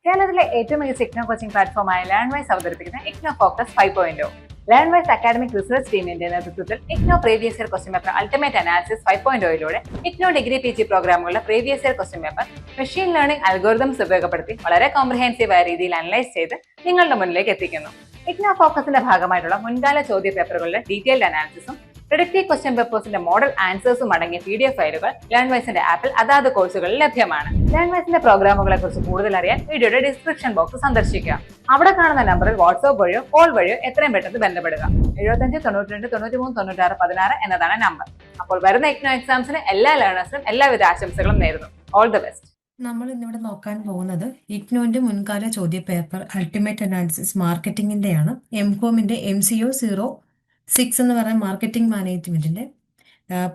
കേരളത്തിലെ ഏറ്റവും മികച്ച ഇഗ്നോ കോച്ചിംഗ് പ്ലാറ്റ്ഫോമായ ലേൺവൈസ് അവതരിപ്പിക്കുന്ന IGNOU focus 5.0. Learnwise academic research ടീമിന്റെ നേതൃത്വത്തിൽ IGNOU previous year question paper ultimate analysis 5.0യിലൂടെ ഇഗ്നോ ഡിഗ്രി PG പ്രോഗ്രാമുകളുടെ previous year question paper machine learning algorithms ഉപയോഗപ്പെടുത്തി വളരെ കോംപ്രിഹെൻസീവായ രീതിയിൽ അനലൈസ് ചെയ്ത് നിങ്ങളുടെ മുന്നിലേക്ക് എത്തിക്കുന്നു. ഇഗ്നോ ഫോക്കസിന്റെ ഭാഗമായിട്ടുള്ള മുൻകാല ചോദ്യ പേപ്പറുകളുടെ ഡീറ്റെയിൽഡ് അനാലിസിസും പ്രിഡിക്റ്റീവ് ക്വസ്റ്റ്യൻ പേപ്പേഴ്സിന്റെ മോഡൽ ആൻസേഴ്സും അടങ്ങിയ PDF ഫയലുകൾ ലേൺവൈസിന്റെ ആപ്പിൽ അതാത് കോഴ്സുകളിൽ ലഭ്യമാണ്. ലേൺവൈസിന്റെ പ്രോഗ്രാമുകളെ കുറിച്ച് കൂടുതൽ അറിയാൻ വീഡിയോയുടെ ഡിസ്ക്രിപ്ഷൻ ബോക്സ് സന്ദർശിക്കുക. അവിടെ കാണുന്ന നമ്പറിൽ വാട്സ്ആപ്പ് വഴിയോ കോൾ വഴിയോ എത്രയും പെട്ടെന്ന് ബന്ധപ്പെടുക. 75 92 93 96 16 എന്നതാണ് നമ്പർ. അപ്പോൾ വരുന്ന ഇഗ്നോ എക്സാംസിന് എല്ലാ ലേണേഴ്സിനും എല്ലാവിധ ആശംസകളും നേരുന്നു. All the best. നമ്മൾ ഇന്നിവിടെ നോക്കാൻ പോകുന്നത് ഇഗ്നോന്റെ മുൻകാല ചോദ്യ പേപ്പർ അൾട്ടിമേറ്റ് അനാലിസിസ് മാർക്കറ്റിംഗിന്റെയാണ്. MCOMന്റെ MCO 06 എന്ന് പറയുന്ന മാർക്കറ്റിംഗ് മാനേജ്മെന്റിന്റെ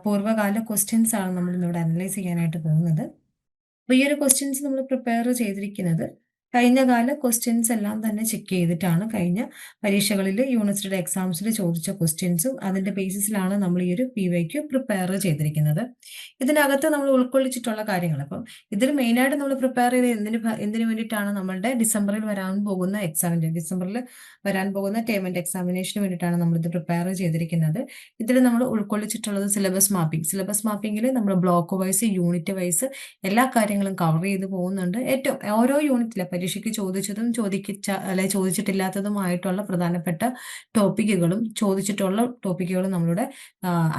പൂർവ്വകാല ക്വസ്റ്റ്യൻസ് ആണ് നമ്മൾ ഇന്നിവിടെ അനലൈസ് ചെയ്യാനായിട്ട് പോകുന്നത്. അപ്പോൾ ഈ ഒരു ക്വസ്റ്റ്യൻസ് നമ്മൾ പ്രിപ്പയർ ചെയ്തിരിക്കുന്നത് കഴിഞ്ഞ കാല ക്വസ്റ്റ്യൻസ് എല്ലാം തന്നെ ചെക്ക് ചെയ്തിട്ടാണ്. കഴിഞ്ഞ പരീക്ഷകളിൽ യൂണിവേഴ്സിറ്റിയുടെ എക്സാംസിൽ ചോദിച്ച ക്വസ്റ്റ്യൻസും അതിന്റെ ബേസിസിലാണ് നമ്മൾ ഈ ഒരു PYQ പ്രിപ്പയർ ചെയ്തിരിക്കുന്നത്. ഇതിനകത്ത് നമ്മൾ ഉൾക്കൊള്ളിച്ചിട്ടുള്ള കാര്യങ്ങൾ, അപ്പം ഇതിൽ മെയിനായിട്ട് നമ്മൾ പ്രിപ്പയർ ചെയ്ത് എന്തിനു വേണ്ടിയിട്ടാണ് നമ്മളുടെ ഡിസംബറിൽ വരാൻ പോകുന്ന ടേം ആൻഡ് എക്സാമിനേഷന് വേണ്ടിയിട്ടാണ് നമ്മളിത് പ്രിപ്പയർ ചെയ്തിരിക്കുന്നത്. ഇതിൽ നമ്മൾ ഉൾക്കൊള്ളിച്ചിട്ടുള്ളത് സിലബസ് മാപ്പിംഗിൽ നമ്മൾ ബ്ലോക്ക് വൈസ്, യൂണിറ്റ് വൈസ് എല്ലാ കാര്യങ്ങളും കവർ ചെയ്ത് പോകുന്നുണ്ട്. ഓരോ യൂണിറ്റിലെ പരീക്ഷയ്ക്ക് ചോദിച്ചതും ചോദിച്ചിട്ടില്ലാത്തതുമായിട്ടുള്ള പ്രധാനപ്പെട്ട ടോപ്പിക്കുകളും ചോദിച്ചിട്ടുള്ള ടോപ്പിക്കുകളും നമ്മളിവിടെ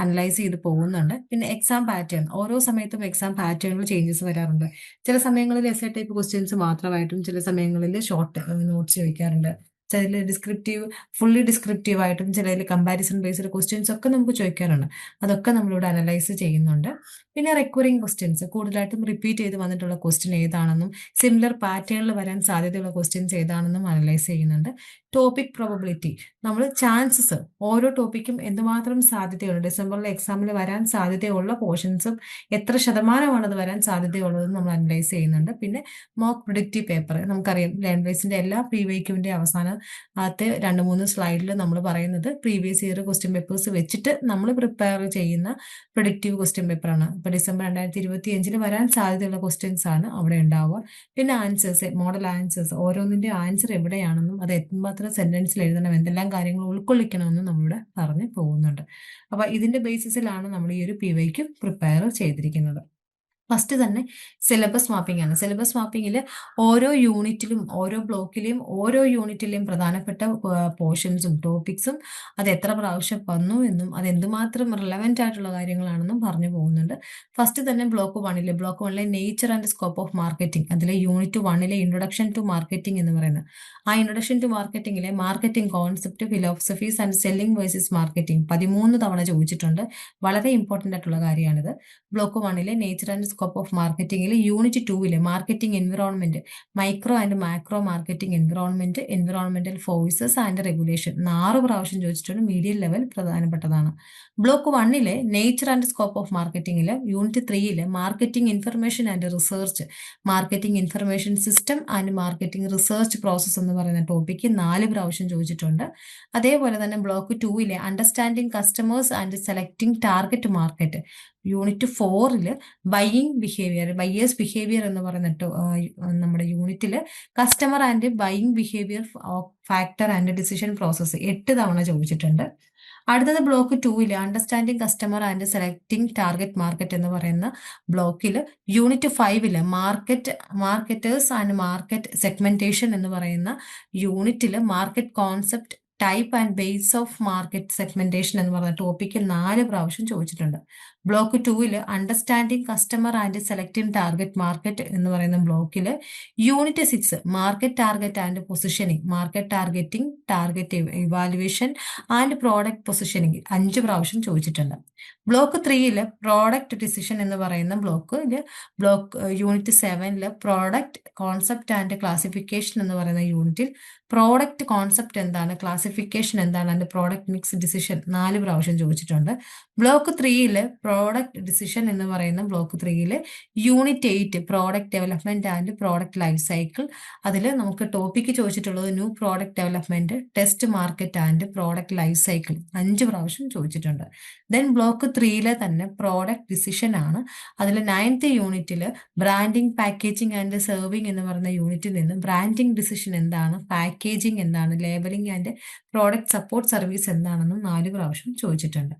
അനലൈസ് ചെയ്ത് പോകുന്നുണ്ട്. പിന്നെ എക്സാം പാറ്റേൺ, ഓരോ സമയത്തും എക്സാം പാറ്റേണിൽ ചേഞ്ചസ് വരാറുണ്ട്. ചില സമയങ്ങളിൽ എസ്സേ ടൈപ്പ് ക്വസ്റ്റ്യൻസ് മാത്രമായിട്ടും ചില സമയങ്ങളിൽ ഷോർട്ട് നോട്ട്സ് ചോദിക്കാറുണ്ട്. ചിലതിൽ ഫുള്ളി ഡിസ്ക്രിപ്റ്റീവ് ആയിട്ടും ചിലതിൽ കമ്പാരിസൺ ബേസ്ഡ് ക്വസ്റ്റ്യൻസ് ഒക്കെ നമുക്ക് ചോദിക്കാറുണ്ട്. അതൊക്കെ നമ്മളിവിടെ അനലൈസ് ചെയ്യുന്നുണ്ട്. പിന്നെ റിക്കറിംഗ് ക്വസ്റ്റ്യൻസ്, കൂടുതലായിട്ടും റിപ്പീറ്റ് ചെയ്ത് വന്നിട്ടുള്ള ക്വസ്റ്റ്യൻ ഏതാണെന്നും സിമിലർ പാറ്റേണിൽ വരാൻ സാധ്യതയുള്ള ക്വസ്റ്റ്യൻസ് ഏതാണെന്നും അനലൈസ് ചെയ്യുന്നുണ്ട്. ടോപ്പിക് പ്രോബബിലിറ്റി, നമ്മൾ ചാൻസസ്, ഓരോ ടോപ്പിക്കും എന്തുമാത്രം സാധ്യതയുണ്ട്, ഡിസംബറിലെ എക്സാമിൽ വരാൻ സാധ്യതയുള്ള പോർഷൻസും എത്ര ശതമാനമാണ് അത് വരാൻ സാധ്യതയുള്ളതെന്ന് നമ്മൾ അനലൈസ് ചെയ്യുന്നുണ്ട്. പിന്നെ മോക്ക് പ്രിഡിക്റ്റീവ് പേപ്പർ, നമുക്കറിയാം ലേൺവൈസിന്റെ എല്ലാ PYQന്റെ അവസാനത്തെ 2-3 സ്ലൈഡിൽ നമ്മൾ പറയുന്നത് പ്രീവിയസ് ഇയർ ക്വസ്റ്റ്യൻ പേപ്പേഴ്സ് വെച്ചിട്ട് നമ്മൾ പ്രിപ്പയർ ചെയ്യുന്ന പ്രിഡിക്റ്റീവ് ക്വസ്റ്റ്യൻ പേപ്പറാണ്. ഇപ്പോൾ ഡിസംബർ 2025 വരാൻ സാധ്യതയുള്ള ക്വസ്റ്റ്യൻസ് ആണ് അവിടെ ഉണ്ടാവുക. പിന്നെ ആൻസേഴ്സ്, മോഡൽ ആൻസേഴ്സ്, ഓരോന്നിന്റെ ആൻസർ എവിടെയാണെന്നും അത് എന്തുമാത്രം സെന്റൻസിൽ എഴുതണം, എന്തെല്ലാം കാര്യങ്ങൾ ഉൾക്കൊള്ളിക്കണമെന്നും നമ്മളിവിടെ പറഞ്ഞു പോകുന്നുണ്ട്. അപ്പൊ ഇതിന്റെ ബേസിസിലാണ് നമ്മൾ ഈ ഒരു PYQ പ്രിപ്പയർ ചെയ്തിരിക്കുന്നത്. ഫസ്റ്റ് തന്നെ സിലബസ് മാപ്പിംഗ് ആണ്. സിലബസ് മാപ്പിങ്ങിൽ ഓരോ യൂണിറ്റിലും ഓരോ യൂണിറ്റിലെയും പ്രധാനപ്പെട്ട പോർഷൻസും ടോപ്പിക്സും അത് എത്ര പ്രാവശ്യം വന്നു എന്നും അത് എന്തുമാത്രം റിലവൻ്റ് ആയിട്ടുള്ള കാര്യങ്ങളാണെന്നും പറഞ്ഞു പോകുന്നുണ്ട്. ഫസ്റ്റ് തന്നെ ബ്ലോക്ക് വണ്ണിലെ nature and scope of marketing, അതിലെ യൂണിറ്റ് 1 ഇൻട്രൊഡക്ഷൻ ടു മാർക്കറ്റിംഗ് എന്ന് പറയുന്നത്, ആ ഇൻട്രൊഡക്ഷൻ ടു മാർക്കറ്റിംഗിലെ marketing concept, philosophies and selling versus marketing 13 തവണ ചോദിച്ചിട്ടുണ്ട്. വളരെ ഇമ്പോർട്ടൻ്റ് ആയിട്ടുള്ള കാര്യമാണിത്. Block 1 nature and scope of മാർക്കറ്റിംഗിൽ unit 2 marketing environment, micro and macro marketing environment, environmental forces and regulation 4 പ്രാവശ്യം ചോദിച്ചിട്ടുണ്ട്. മീഡിയം ലെവൽ പ്രധാനപ്പെട്ടതാണ്. Block 1 nature and scope of മാർക്കറ്റിംഗിൽ unit 3 marketing information and research, marketing information system and marketing research process എന്ന് പറയുന്ന topic 4 പ്രാവശ്യം ചോദിച്ചിട്ടുണ്ട്. അതേപോലെ തന്നെ block 2 understanding customers and selecting target market, unit 4 buyers behaviour എന്ന് പറയുന്ന നമ്മുടെ യൂണിറ്റിൽ customer and buying behaviour factor and decision process 8 തവണ ചോദിച്ചിട്ടുണ്ട്. അടുത്തത് block 2 understanding customer and selecting target market എന്ന് പറയുന്ന ബ്ലോക്കിൽ unit 5 marketers and market segmentation എന്ന് പറയുന്ന യൂണിറ്റിൽ market concept, type and base of market segmentation എന്ന് പറയുന്ന ടോപ്പിക്ക് 4 പ്രാവശ്യം ചോദിച്ചിട്ടുണ്ട്. Block 2 understanding customer and selecting target market എന്ന് പറയുന്ന ബ്ലോക്കിൽ unit 6 market target and positioning, market targeting, target evaluation and product positioning 5 പ്രാവശ്യം ചോദിച്ചിട്ടുണ്ട്. ബ്ലോക്ക് 3 പ്രോഡക്റ്റ് ഡിസിഷൻ എന്ന് പറയുന്ന unit 7 product concept and classification എന്ന് പറയുന്ന യൂണിറ്റിൽ പ്രോഡക്റ്റ് കോൺസെപ്റ്റ് എന്താണ്, ക്ലാസിഫിക്കേഷൻ എന്താണ്, ആൻഡ് പ്രോഡക്റ്റ് മിക്സ് ഡിസിഷൻ 4 പ്രാവശ്യം ചോദിച്ചിട്ടുണ്ട്. ബ്ലോക്ക് 3 പ്രോഡക്റ്റ് ഡിസിഷൻ എന്ന് പറയുന്ന block 3 unit 8 product development and product life cycle. അതിൽ നമുക്ക് ടോപ്പിക്ക് ചോദിച്ചിട്ടുള്ളത് new product development, test market and product life cycle 5 പ്രാവശ്യം ചോദിച്ചിട്ടുണ്ട്. ദെൻ ബ്ലോക്ക് 3 തന്നെ പ്രോഡക്റ്റ് ഡിസിഷൻ ആണ്. അതിൽ 9th യൂണിറ്റിൽ ബ്രാൻഡിങ്, പാക്കേജിംഗ് ആൻഡ് സെർവിങ് എന്ന് പറയുന്ന യൂണിറ്റിൽ നിന്ന് ബ്രാൻഡിങ് ഡിസിഷൻ എന്താണ്, പാക്കേജിംഗ് എന്താണ്, labelling and product support service എന്താണെന്നും 4 പ്രാവശ്യം ചോദിച്ചിട്ടുണ്ട്.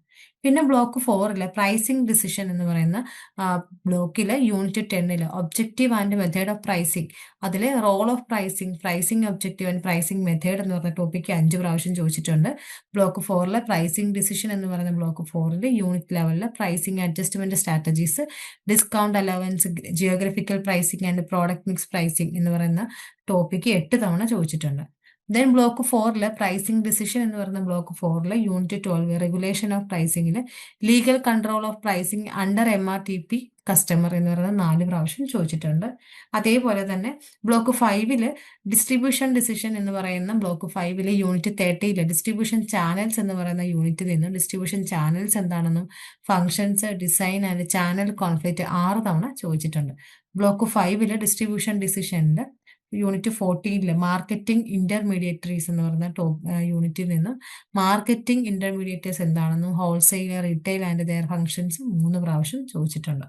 പിന്നെ ബ്ലോക്ക് 4 പ്രൈസിംഗ് ഡിസിഷൻ എന്ന് പറയുന്ന ബ്ലോക്കിൽ unit 10 objective and method of pricing, അതിൽ role of pricing, pricing objective and pricing method എന്ന് പറഞ്ഞ ടോപ്പിക്ക് 5 പ്രാവശ്യം ചോദിച്ചിട്ടുണ്ട്. ബ്ലോക്ക് 4 പ്രൈസിംഗ് ഡിസിഷൻ എന്ന് പറയുന്ന ബ്ലോക്ക് 4 യൂണിറ്റ് ലെവലിൽ pricing adjustment strategies, discount allowance, geographical pricing and product mix pricing എന്ന് പറയുന്ന ടോപ്പിക്ക് 8 തവണ ചോദിച്ചിട്ടുണ്ട്. ദെൻ ബ്ലോക്ക് 4 പ്രൈസിംഗ് ഡിസിഷൻ എന്ന് പറയുന്ന ബ്ലോക്ക് 4 യൂണിറ്റ് 12 റെഗുലേഷൻ ഓഫ് പ്രൈസിംഗിൽ legal control of pricing under MRTP customer എന്ന് പറയുന്ന 4 പ്രാവശ്യം ചോദിച്ചിട്ടുണ്ട്. അതേപോലെ തന്നെ ബ്ലോക്ക് 5 ഡിസ്ട്രിബ്യൂഷൻ ഡിസിഷൻ എന്ന് പറയുന്ന ബ്ലോക്ക് 5 യൂണിറ്റ് 30 ഡിസ്ട്രിബ്യൂഷൻ ചാനൽസ് എന്ന് പറയുന്ന യൂണിറ്റിൽ നിന്ന് ഡിസ്ട്രിബ്യൂഷൻ ചാനൽസ് എന്താണെന്നും functions, design and channel conflict 6 തവണ ചോദിച്ചിട്ടുണ്ട്. ബ്ലോക്ക് 5 ഡിസ്ട്രിബ്യൂഷൻ ഡിസിഷനിൽ യൂണിറ്റ് 14 മാർക്കറ്റിംഗ് ഇന്റർമീഡിയറ്ററീസ് എന്ന് പറയുന്ന യൂണിറ്റിൽ നിന്ന് മാർക്കറ്റിംഗ് ഇന്റർമീഡിയറ്റേഴ്സ് എന്താണെന്നും wholesale, retail and their functions 3 പ്രാവശ്യം ചോദിച്ചിട്ടുണ്ട്.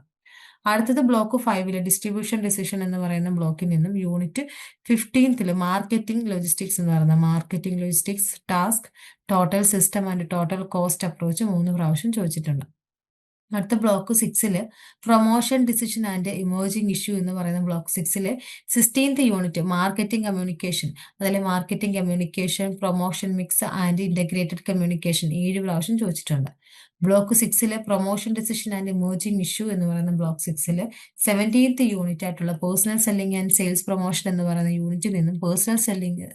അടുത്തത് ബ്ലോക്ക് 5 ഡിസ്ട്രിബ്യൂഷൻ ഡിസിഷൻ എന്ന് പറയുന്ന ബ്ലോക്കിൽ നിന്നും യൂണിറ്റ് 15 മാർക്കറ്റിംഗ് ലോജിസ്റ്റിക്സ് എന്ന് പറയുന്ന marketing logistics, task, total system and total cost approach 3 പ്രാവശ്യം ചോദിച്ചിട്ടുണ്ട്. അടുത്ത block 6 promotion decision and emerging issue എന്ന് പറയുന്ന block 6 16th unit marketing communication, അതിലെ marketing communication, promotion mix and integrated communication 7 പ്രാവശ്യം ചോദിച്ചിട്ടുണ്ട്. Block 6 promotion decision and emerging issue എന്ന് പറയുന്ന ബ്ലോക്ക് 6 17th യൂണിറ്റ് ആയിട്ടുള്ള personal selling and sales promotion എന്ന് പറയുന്ന യൂണിറ്റിൽ നിന്നും പേഴ്സണൽ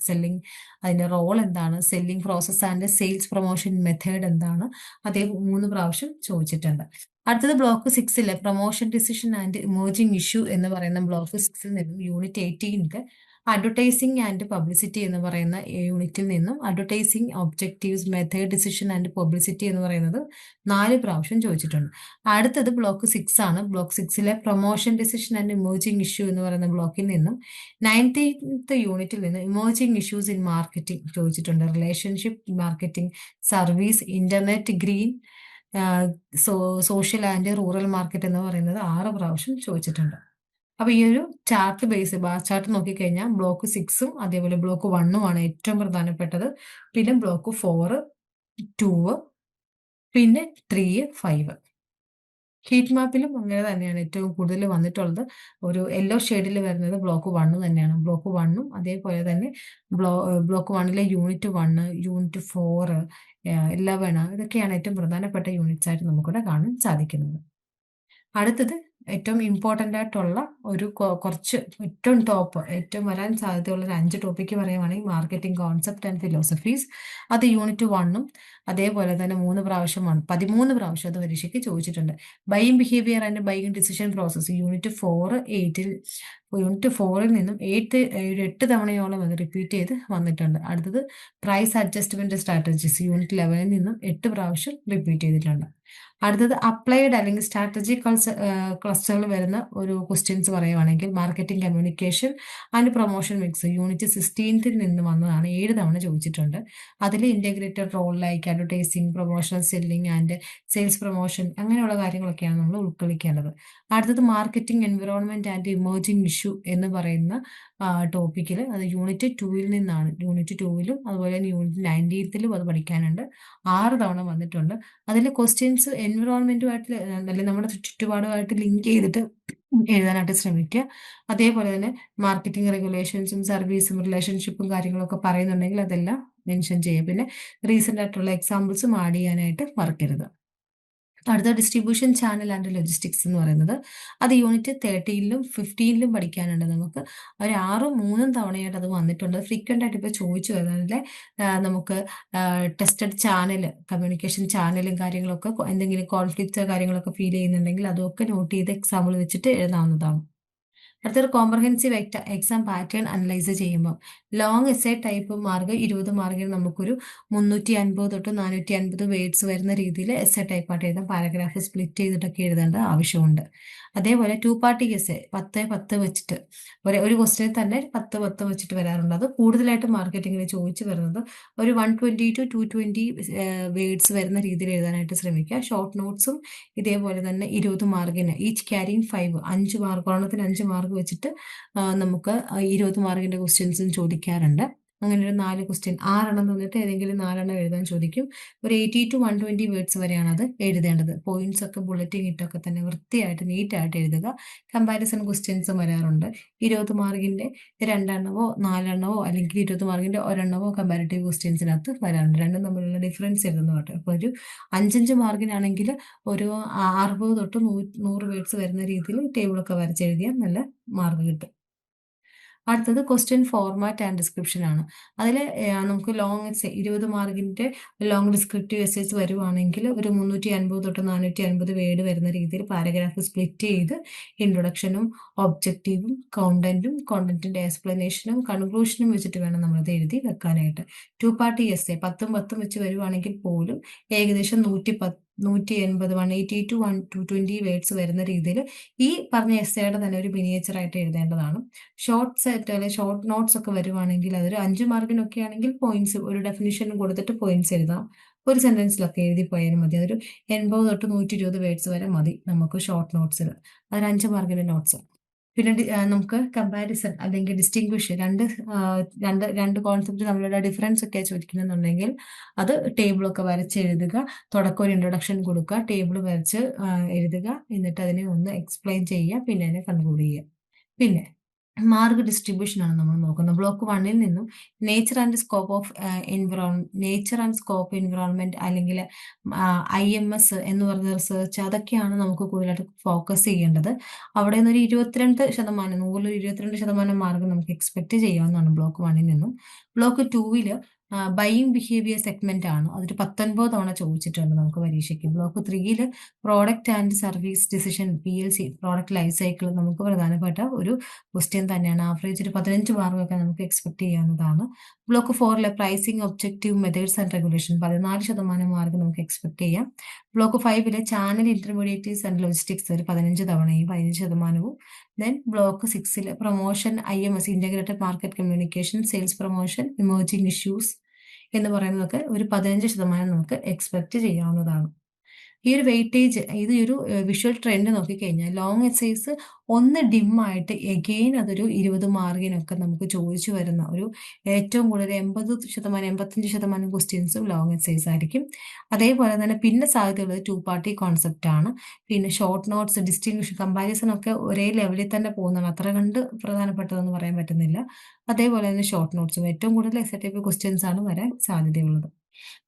സെല്ലിംഗ് അതിന്റെ റോൾ എന്താണ്, selling process and sales promotion method എന്താണ്, അതേ 3 പ്രാവശ്യം ചോദിച്ചിട്ടുണ്ട്. അടുത്തത് block 6 promotion decision and emerging issue എന്ന് പറയുന്ന ബ്ലോക്ക് 6 നിന്നും യൂണിറ്റ് 18 അഡ്വർടൈസിംഗ് ആൻഡ് പബ്ലിസിറ്റി എന്ന് പറയുന്ന യൂണിറ്റിൽ നിന്നും advertising objectives, method, decision and publicity എന്ന് പറയുന്നത് 4 പ്രാവശ്യം ചോദിച്ചിട്ടുണ്ട്. അടുത്തത് ബ്ലോക്ക് 6 ആണ്. Block 6 promotion decision and emerging issue എന്ന് പറയുന്ന ബ്ലോക്കിൽ നിന്നും 9th യൂണിറ്റിൽ നിന്ന് ഇമേർജിംഗ് ഇഷ്യൂസ് ഇൻ മാർക്കറ്റിംഗ് ചോദിച്ചിട്ടുണ്ട്. Relationship marketing, service, internet, green, social and rural market എന്ന് പറയുന്നത് 6 പ്രാവശ്യം ചോദിച്ചിട്ടുണ്ട്. അപ്പൊ ഈ ഒരു ചാർട്ട് ബേസ് ബാർ ചാർട്ട് നോക്കിക്കഴിഞ്ഞാൽ ബ്ലോക്ക് 6ഉം അതേപോലെ ബ്ലോക്ക് 1ഉം ആണ് ഏറ്റവും പ്രധാനപ്പെട്ടത്. പിന്നെ ബ്ലോക്ക് 4, 2, പിന്നെ 3, 5. ഹീറ്റ് മാപ്പിലും അങ്ങനെ തന്നെയാണ് ഏറ്റവും കൂടുതൽ വന്നിട്ടുള്ളത്. ഒരു യെല്ലോ ഷെയ്ഡിൽ വരുന്നത് ബ്ലോക്ക് 1 തന്നെയാണ്. ബ്ലോക്ക് 1ഉം അതേപോലെ തന്നെ ബ്ലോക്ക് 1 യൂണിറ്റ് 1, യൂണിറ്റ് 4, 11 ഇതൊക്കെയാണ് ഏറ്റവും പ്രധാനപ്പെട്ട യൂണിറ്റ്സ് ആയിട്ട് നമുക്കിവിടെ കാണാൻ സാധിക്കുന്നത്. അടുത്തത് ഏറ്റവും ഇമ്പോർട്ടൻ്റ് ആയിട്ടുള്ള ഒരു കുറച്ച് ഏറ്റവും ടോപ്പ് ഏറ്റവും വരാൻ സാധ്യതയുള്ള ഒരു 5 ടോപ്പിക്ക് പറയുവാണെങ്കിൽ മാർക്കറ്റിംഗ് കോൺസെപ്റ്റ് ആൻഡ് ഫിലോസഫീസ്, അത് യൂണിറ്റ് 1ഉം അതേപോലെ തന്നെ 3 പ്രാവശ്യമാണ് 13 പ്രാവശ്യം അത് പരീക്ഷയ്ക്ക് ചോദിച്ചിട്ടുണ്ട്. Buying behaviour and buying decision process unit 4ൽ നിന്നും 8 തവണയോളം അത് റിപ്പീറ്റ് ചെയ്ത് വന്നിട്ടുണ്ട്. അടുത്തത് പ്രൈസ് അഡ്ജസ്റ്റ്മെന്റ് സ്ട്രാറ്റജീസ് യൂണിറ്റ് 11ൽ നിന്നും 8 പ്രാവശ്യം റിപ്പീറ്റ് ചെയ്തിട്ടുണ്ട്. അടുത്തത് അപ്ലൈഡ് അല്ലെങ്കിൽ സ്ട്രാറ്റജി ക്ലസ്റ്ററിൽ വരുന്ന ഒരു ക്വസ്റ്റ്യൻസ് പറയുവാണെങ്കിൽ marketing communication and promotion mix unit 16th നിന്ന് വന്നതാണ്. 7 തവണ ചോദിച്ചിട്ടുണ്ട്. അതിൽ integrated role like advertising, promotional selling and sales promotion അങ്ങനെയുള്ള കാര്യങ്ങളൊക്കെയാണ് നമ്മൾ ഉൾക്കൊള്ളിക്കേണ്ടത്. അടുത്തത് marketing environment and emerging issue എന്ന് പറയുന്ന ടോപ്പിക്കിൽ അത് യൂണിറ്റ് 2ൽ നിന്നാണ്. യൂണിറ്റ് 2ലും അതുപോലെ തന്നെ യൂണിറ്റ് 19th അത് പഠിക്കാനുണ്ട്. 6 തവണ വന്നിട്ടുണ്ട്. അതിൽ ക്വസ്റ്റ്യൻസ് എൻവിറോൺമെന്റുമായിട്ട് അല്ലെങ്കിൽ നമ്മുടെ ചുറ്റുപാടുമായിട്ട് ലിങ്ക് ചെയ്തിട്ട് എഴുതാനായിട്ട് ശ്രമിക്കുക. അതേപോലെ തന്നെ മാർക്കറ്റിംഗ് റെഗുലേഷൻസും സർവീസും റിലേഷൻഷിപ്പും കാര്യങ്ങളൊക്കെ പറയുന്നുണ്ടെങ്കിൽ അതെല്ലാം മെൻഷൻ ചെയ്യുക. പിന്നെ റീസെന്റ് ആയിട്ടുള്ള എക്സാമ്പിൾസും ആഡ് ചെയ്യാനായിട്ട് മറക്കരുത്. അടുത്ത ഡിസ്ട്രിബ്യൂഷൻ ചാനൽ ആൻഡ് ലോജിസ്റ്റിക്സ് എന്ന് പറയുന്നത് അത് യൂണിറ്റ് 13ലും 15ലും പഠിക്കാനുണ്ട്. നമുക്ക് ഒരു 6ഉം 3ഉം തവണയായിട്ട് അത് വന്നിട്ടുണ്ട്. ഫ്രീക്വൻ്റ് ആയിട്ട് ഇപ്പോൾ ചോദിച്ചു വരുന്നതിൽ നമുക്ക് ടെസ്റ്റഡ് ചാനൽ, കമ്മ്യൂണിക്കേഷൻ ചാനലും കാര്യങ്ങളൊക്കെ എന്തെങ്കിലും കോൺഫ്ലിക്റ്റ് കാര്യങ്ങളൊക്കെ ഫീൽ ചെയ്യുന്നുണ്ടെങ്കിൽ അതൊക്കെ നോട്ട് ചെയ്ത് എക്സാമ്പിൾ വെച്ചിട്ട് എഴുതാവുന്നതാണ്. അടുത്തൊരു കോംപ്രഹെൻസീവ് എക്സാം പാറ്റേൺ അനലൈസ് ചെയ്യുമ്പോൾ ലോങ് എസ്സേ ടൈപ്പ് മാർക്ക് 20 മാർക്കിന് നമുക്കൊരു 350 തൊട്ട് 450 വേർഡ്സ് വരുന്ന രീതിയിൽ എസ്സേ ടൈപ്പായിട്ട് എഴുതാം. പാരഗ്രാഫ് സ്പ്ലിറ്റ് ചെയ്തിട്ടൊക്കെ എഴുതേണ്ട ആവശ്യമുണ്ട്. അതേപോലെ 2 പാർട്ടി എസ്സേ 10 വെച്ചിട്ട് ഒരു ക്വസ്റ്റ്യൻ തന്നെ 10 വെച്ചിട്ട് വരാറുണ്ട്. അത് കൂടുതലായിട്ട് മാർക്കറ്റിങ്ങിൽ ചോദിച്ചു വരുന്നത് ഒരു 120 ടു 220 വേർഡ്സ് വരുന്ന രീതിയിൽ എഴുതാനായിട്ട് ശ്രമിക്കുക. ഷോർട്ട് നോട്ട്സും ഇതേപോലെ തന്നെ 20 മാർക്കിന് ഈച്ച് ക്യാരിങ് 5 മാർക്ക്, ഒരെണ്ണത്തിന് 5 മാർക്ക് വെച്ചിട്ട് നമുക്ക് 20 മാർക്കിന്റെ ക്വസ്റ്റ്യൻസും ചോദിക്കാറുണ്ട്. അങ്ങനെ ഒരു 4 ക്വസ്റ്റ്യൻ 6 തന്നിട്ട് ഏതെങ്കിലും 4 എഴുതാൻ ചോദിക്കും. ഒരു 80 ടു 120 വേർഡ്സ് വരെയാണ് അത് എഴുതേണ്ടത്. പോയിന്റ്സ് ഒക്കെ ബുള്ളറ്റിംഗ് ഇട്ടൊക്കെ തന്നെ വൃത്തിയായിട്ട് നീറ്റായിട്ട് എഴുതുക. കമ്പാരിസൺ ക്വസ്റ്റ്യൻസും വരാറുണ്ട്. 20 മാർക്കിന്റെ 2 4 അല്ലെങ്കിൽ 20 മാർക്കിന്റെ 1 കമ്പാരിറ്റീവ് ക്വസ്റ്റ്യൻസിനകത്ത് വരാറുണ്ട്. രണ്ടും തമ്മിലുള്ള ഡിഫറൻസ് എഴുതുന്ന കേട്ടോ. അപ്പോൾ ഒരു 5 മാർക്കിനാണെങ്കിൽ ഒരു 60 തൊട്ട് 100 വേർഡ്സ് വരുന്ന രീതിയിൽ ടേബിളൊക്കെ വരച്ചെഴുതിയാൽ നല്ല മാർക്ക് കിട്ടും. അടുത്തത് ക്വസ്റ്റ്യൻ ഫോർമാറ്റ് ആൻഡ് ഡിസ്ക്രിപ്ഷൻ ആണ്. അതിൽ നമുക്ക് ലോങ് എസ്സേ 20 മാർക്കിന്റെ ലോങ് ഡിസ്ക്രിപ്റ്റീവ് എസ്സേസ് വരുവാണെങ്കിൽ ഒരു 350 തൊട്ട് 450 വേർഡ് വരുന്ന രീതിയിൽ പാരഗ്രാഫ് സ്പ്ലിറ്റ് ചെയ്ത് ഇൻട്രൊഡക്ഷനും ഒബ്ജക്റ്റീവും കോണ്ടന്റിന്റെ എക്സ്പ്ലനേഷനും കൺക്ലൂഷനും വെച്ചിട്ട് വേണം നമ്മളത് എഴുതി വെക്കാനായിട്ട്. 2 പാർട്ടി എസ്സേ 10 വെച്ച് വരുവാണെങ്കിൽ പോലും ഏകദേശം 180 180 ടു 220 വേർഡ്സ് വരുന്ന രീതിയിൽ ഈ പറഞ്ഞ എസ്സേയുടെ തന്നെ ഒരു മിനിയേച്ചറായിട്ട് എഴുതേണ്ടതാണ്. ഷോർട്ട് സെറ്റ് അല്ലെങ്കിൽ ഷോർട്ട് നോട്ട്സ് ഒക്കെ വരുവാണെങ്കിൽ അതൊരു 5 മാർക്കിനൊക്കെ ആണെങ്കിൽ പോയിന്റ്സ് ഒരു ഡെഫിനിഷനും കൊടുത്തിട്ട് പോയിന്റ്സ് എഴുതാം. ഒരു സെന്റൻസിലൊക്കെ എഴുതി പോയാലും മതി. അതൊരു 80 തൊട്ട് 120 വേർഡ്സ് വരെ മതി നമുക്ക് ഷോർട്ട് നോട്ട്സിൽ. അതൊരു 5 മാർക്കിന്റെ നോട്ട്സ്. പിന്നെ നമുക്ക് കമ്പാരിസൺ അല്ലെങ്കിൽ ഡിസ്റ്റിങ്വിഷ് രണ്ട് കോൺസെപ്റ്റ് തമ്മിലുള്ള ഡിഫറൻസ് ഒക്കെ ചോദിക്കുന്നുണ്ടെങ്കിൽ അത് ടേബിളൊക്കെ വരച്ച് എഴുതുക. തുടക്കം ഒരു ഇൻട്രൊഡക്ഷൻ കൊടുക്കുക, ടേബിൾ വരച്ച് എഴുതുക, എന്നിട്ട് അതിനെ ഒന്ന് എക്സ്പ്ലെയിൻ ചെയ്യുക, പിന്നെ അതിനെ കൺക്ലൂഡ് ചെയ്യുക. പിന്നെ മാർക്ക് ഡിസ്ട്രിബ്യൂഷൻ ആണ് നമ്മൾ നോക്കുന്നത്. ബ്ലോക്ക് 1ൽ നിന്നും നേച്ചർ ആൻഡ് സ്കോപ്പ് എൻവിറോൺമെന്റ് അല്ലെങ്കിൽ IMS എന്ന് പറഞ്ഞ റിസർച്ച്, അതൊക്കെയാണ് നമുക്ക് കൂടുതലായിട്ട് ഫോക്കസ് ചെയ്യേണ്ടത്. അവിടെ നിന്ന് ഒരു 22%, 122% മാർക്ക് നമുക്ക് എക്സ്പെക്ട് ചെയ്യാവുന്നതാണ് ബ്ലോക്ക് 1ൽ നിന്നും. ബ്ലോക്ക് 2ൽ ബൈയിങ് ബിഹേവിയർ സെഗ്മെന്റ് ആണ്. അതൊരു 19 തവണ ചോദിച്ചിട്ടുണ്ട് നമുക്ക് പരീക്ഷയ്ക്ക്. ബ്ലോക്ക് 3ൽ product and service decision PLC, product life cycle നമുക്ക് പ്രധാനപ്പെട്ട ഒരു ക്വസ്റ്റ്യൻ തന്നെയാണ്. ആവറേജ് ഒരു 15 മാർക്കൊക്കെ നമുക്ക് എക്സ്പെക്ട് ചെയ്യാവുന്നതാണ്. ബ്ലോക്ക് 4ലെ pricing objective methods and regulation 14% mark നമുക്ക് എക്സ്പെക്ട് ചെയ്യാം. ബ്ലോക്ക് 5ലെ ചാനൽ ഇന്റർമീഡിയേറ്റീവ്സ് ആൻഡ് ലോജിസ്റ്റിക്സ് ഒരു 15 തവണയും 15%. ദെൻ ബ്ലോക്ക് 6ൽ promotion IMS, integrated market communication, sales promotion, emerging issues എന്ന് പറയുന്നതൊക്കെ ഒരു 15% നമുക്ക് എക്സ്പെക്ട് ചെയ്യാവുന്നതാണ്. ഈ ഒരു വെയിറ്റേജ്, ഇത് ഒരു വിഷ്വൽ ട്രെൻഡ് നോക്കിക്കഴിഞ്ഞാൽ ലോങ് എസ്സേസ് ഒന്ന് ഡിമ്മായിട്ട് എഗെയിൻ അതൊരു 20 മാർക്കിനൊക്കെ നമുക്ക് ചോദിച്ചു വരുന്ന ഒരു ഏറ്റവും കൂടുതൽ 80% 85% ക്വസ്റ്റ്യൻസും ലോങ് എസ്സേസ് ആയിരിക്കും. അതേപോലെ തന്നെ പിന്നെ സാധ്യതയുള്ളത് 2 പാർട്ടി കോൺസെപ്റ്റ് ആണ്. പിന്നെ ഷോർട്ട് നോട്ട്സ്, ഡിസ്റ്റിങ്വിഷൻ, കമ്പാരിസൺ ഒക്കെ ഒരേ ലെവലിൽ തന്നെ പോകുന്നതാണ്. അത്ര കണ്ട് പ്രധാനപ്പെട്ടതെന്ന് പറയാൻ പറ്റുന്നില്ല. അതേപോലെ തന്നെ ഷോർട്ട് നോട്ട്സും ഏറ്റവും കൂടുതൽ എസ്സേ ടൈപ്പ് ക്വസ്റ്റ്യൻസ് ആണ് വരാൻ സാധ്യതയുള്ളത്.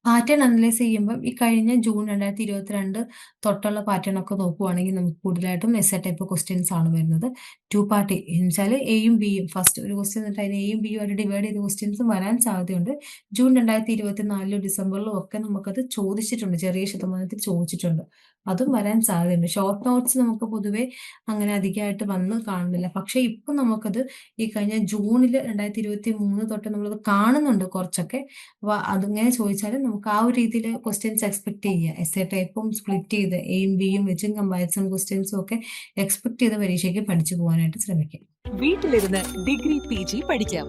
പാറ്റേൺ അനലൈസ് ചെയ്യുമ്പോൾ ഈ കഴിഞ്ഞ ജൂൺ 2022 തൊട്ടുള്ള പാറ്റേൺ ഒക്കെ നോക്കുവാണെങ്കിൽ നമുക്ക് കൂടുതലായിട്ടും എസ്സേ ടൈപ്പ് ക്വസ്റ്റ്യൻസ് ആണ് വരുന്നത്. 2 പാർട്ടി എന്ന് വെച്ചാൽ എയും ബിയും, ഫസ്റ്റ് ഒരു ക്വസ്റ്റ്യൻ എന്നിട്ട് അതിനെ എയും ബിയും ആയിട്ട് ഡിവൈഡ് ചെയ്ത ക്വസ്റ്റ്യൻസും വരാൻ സാധ്യതയുണ്ട്. ജൂൺ 2024 ഡിസംബറിലും ഒക്കെ നമുക്കത് ചോദിച്ചിട്ടുണ്ട്, ചെറിയ ശതമാനത്തിൽ ചോദിച്ചിട്ടുണ്ട്. അതും വരാൻ സാധ്യതയുണ്ട്. ഷോർട്ട് നോട്ട്സ് നമുക്ക് പൊതുവെ അങ്ങനെ അധികമായിട്ട് വന്ന് കാണുന്നില്ല. പക്ഷേ ഇപ്പം നമുക്കത് ഈ കഴിഞ്ഞ ജൂണിൽ 2023 തൊട്ട് നമ്മളത് കാണുന്നുണ്ട് കുറച്ചൊക്കെ. അപ്പോൾ അതിങ്ങനെ ചോദിച്ചാൽ നമുക്ക് ആ ഒരു രീതിയിൽ ക്വസ്റ്റ്യൻസ് എക്സ്പെക്ട് ചെയ്യുക. എസ്സേ ടൈപ്പും സ്പ്ലിറ്റ് ചെയ്ത് എയും ബിയും വെച്ചും കമ്പാരിസൺ ക്വസ്റ്റ്യൻസും ഒക്കെ എക്സ്പെക്ട് ചെയ്ത പരീക്ഷയ്ക്ക് പഠിച്ചു പോകാനായിട്ട് ശ്രമിക്കും. വീട്ടിലിരുന്ന് ഡിഗ്രി PG പഠിക്കാം.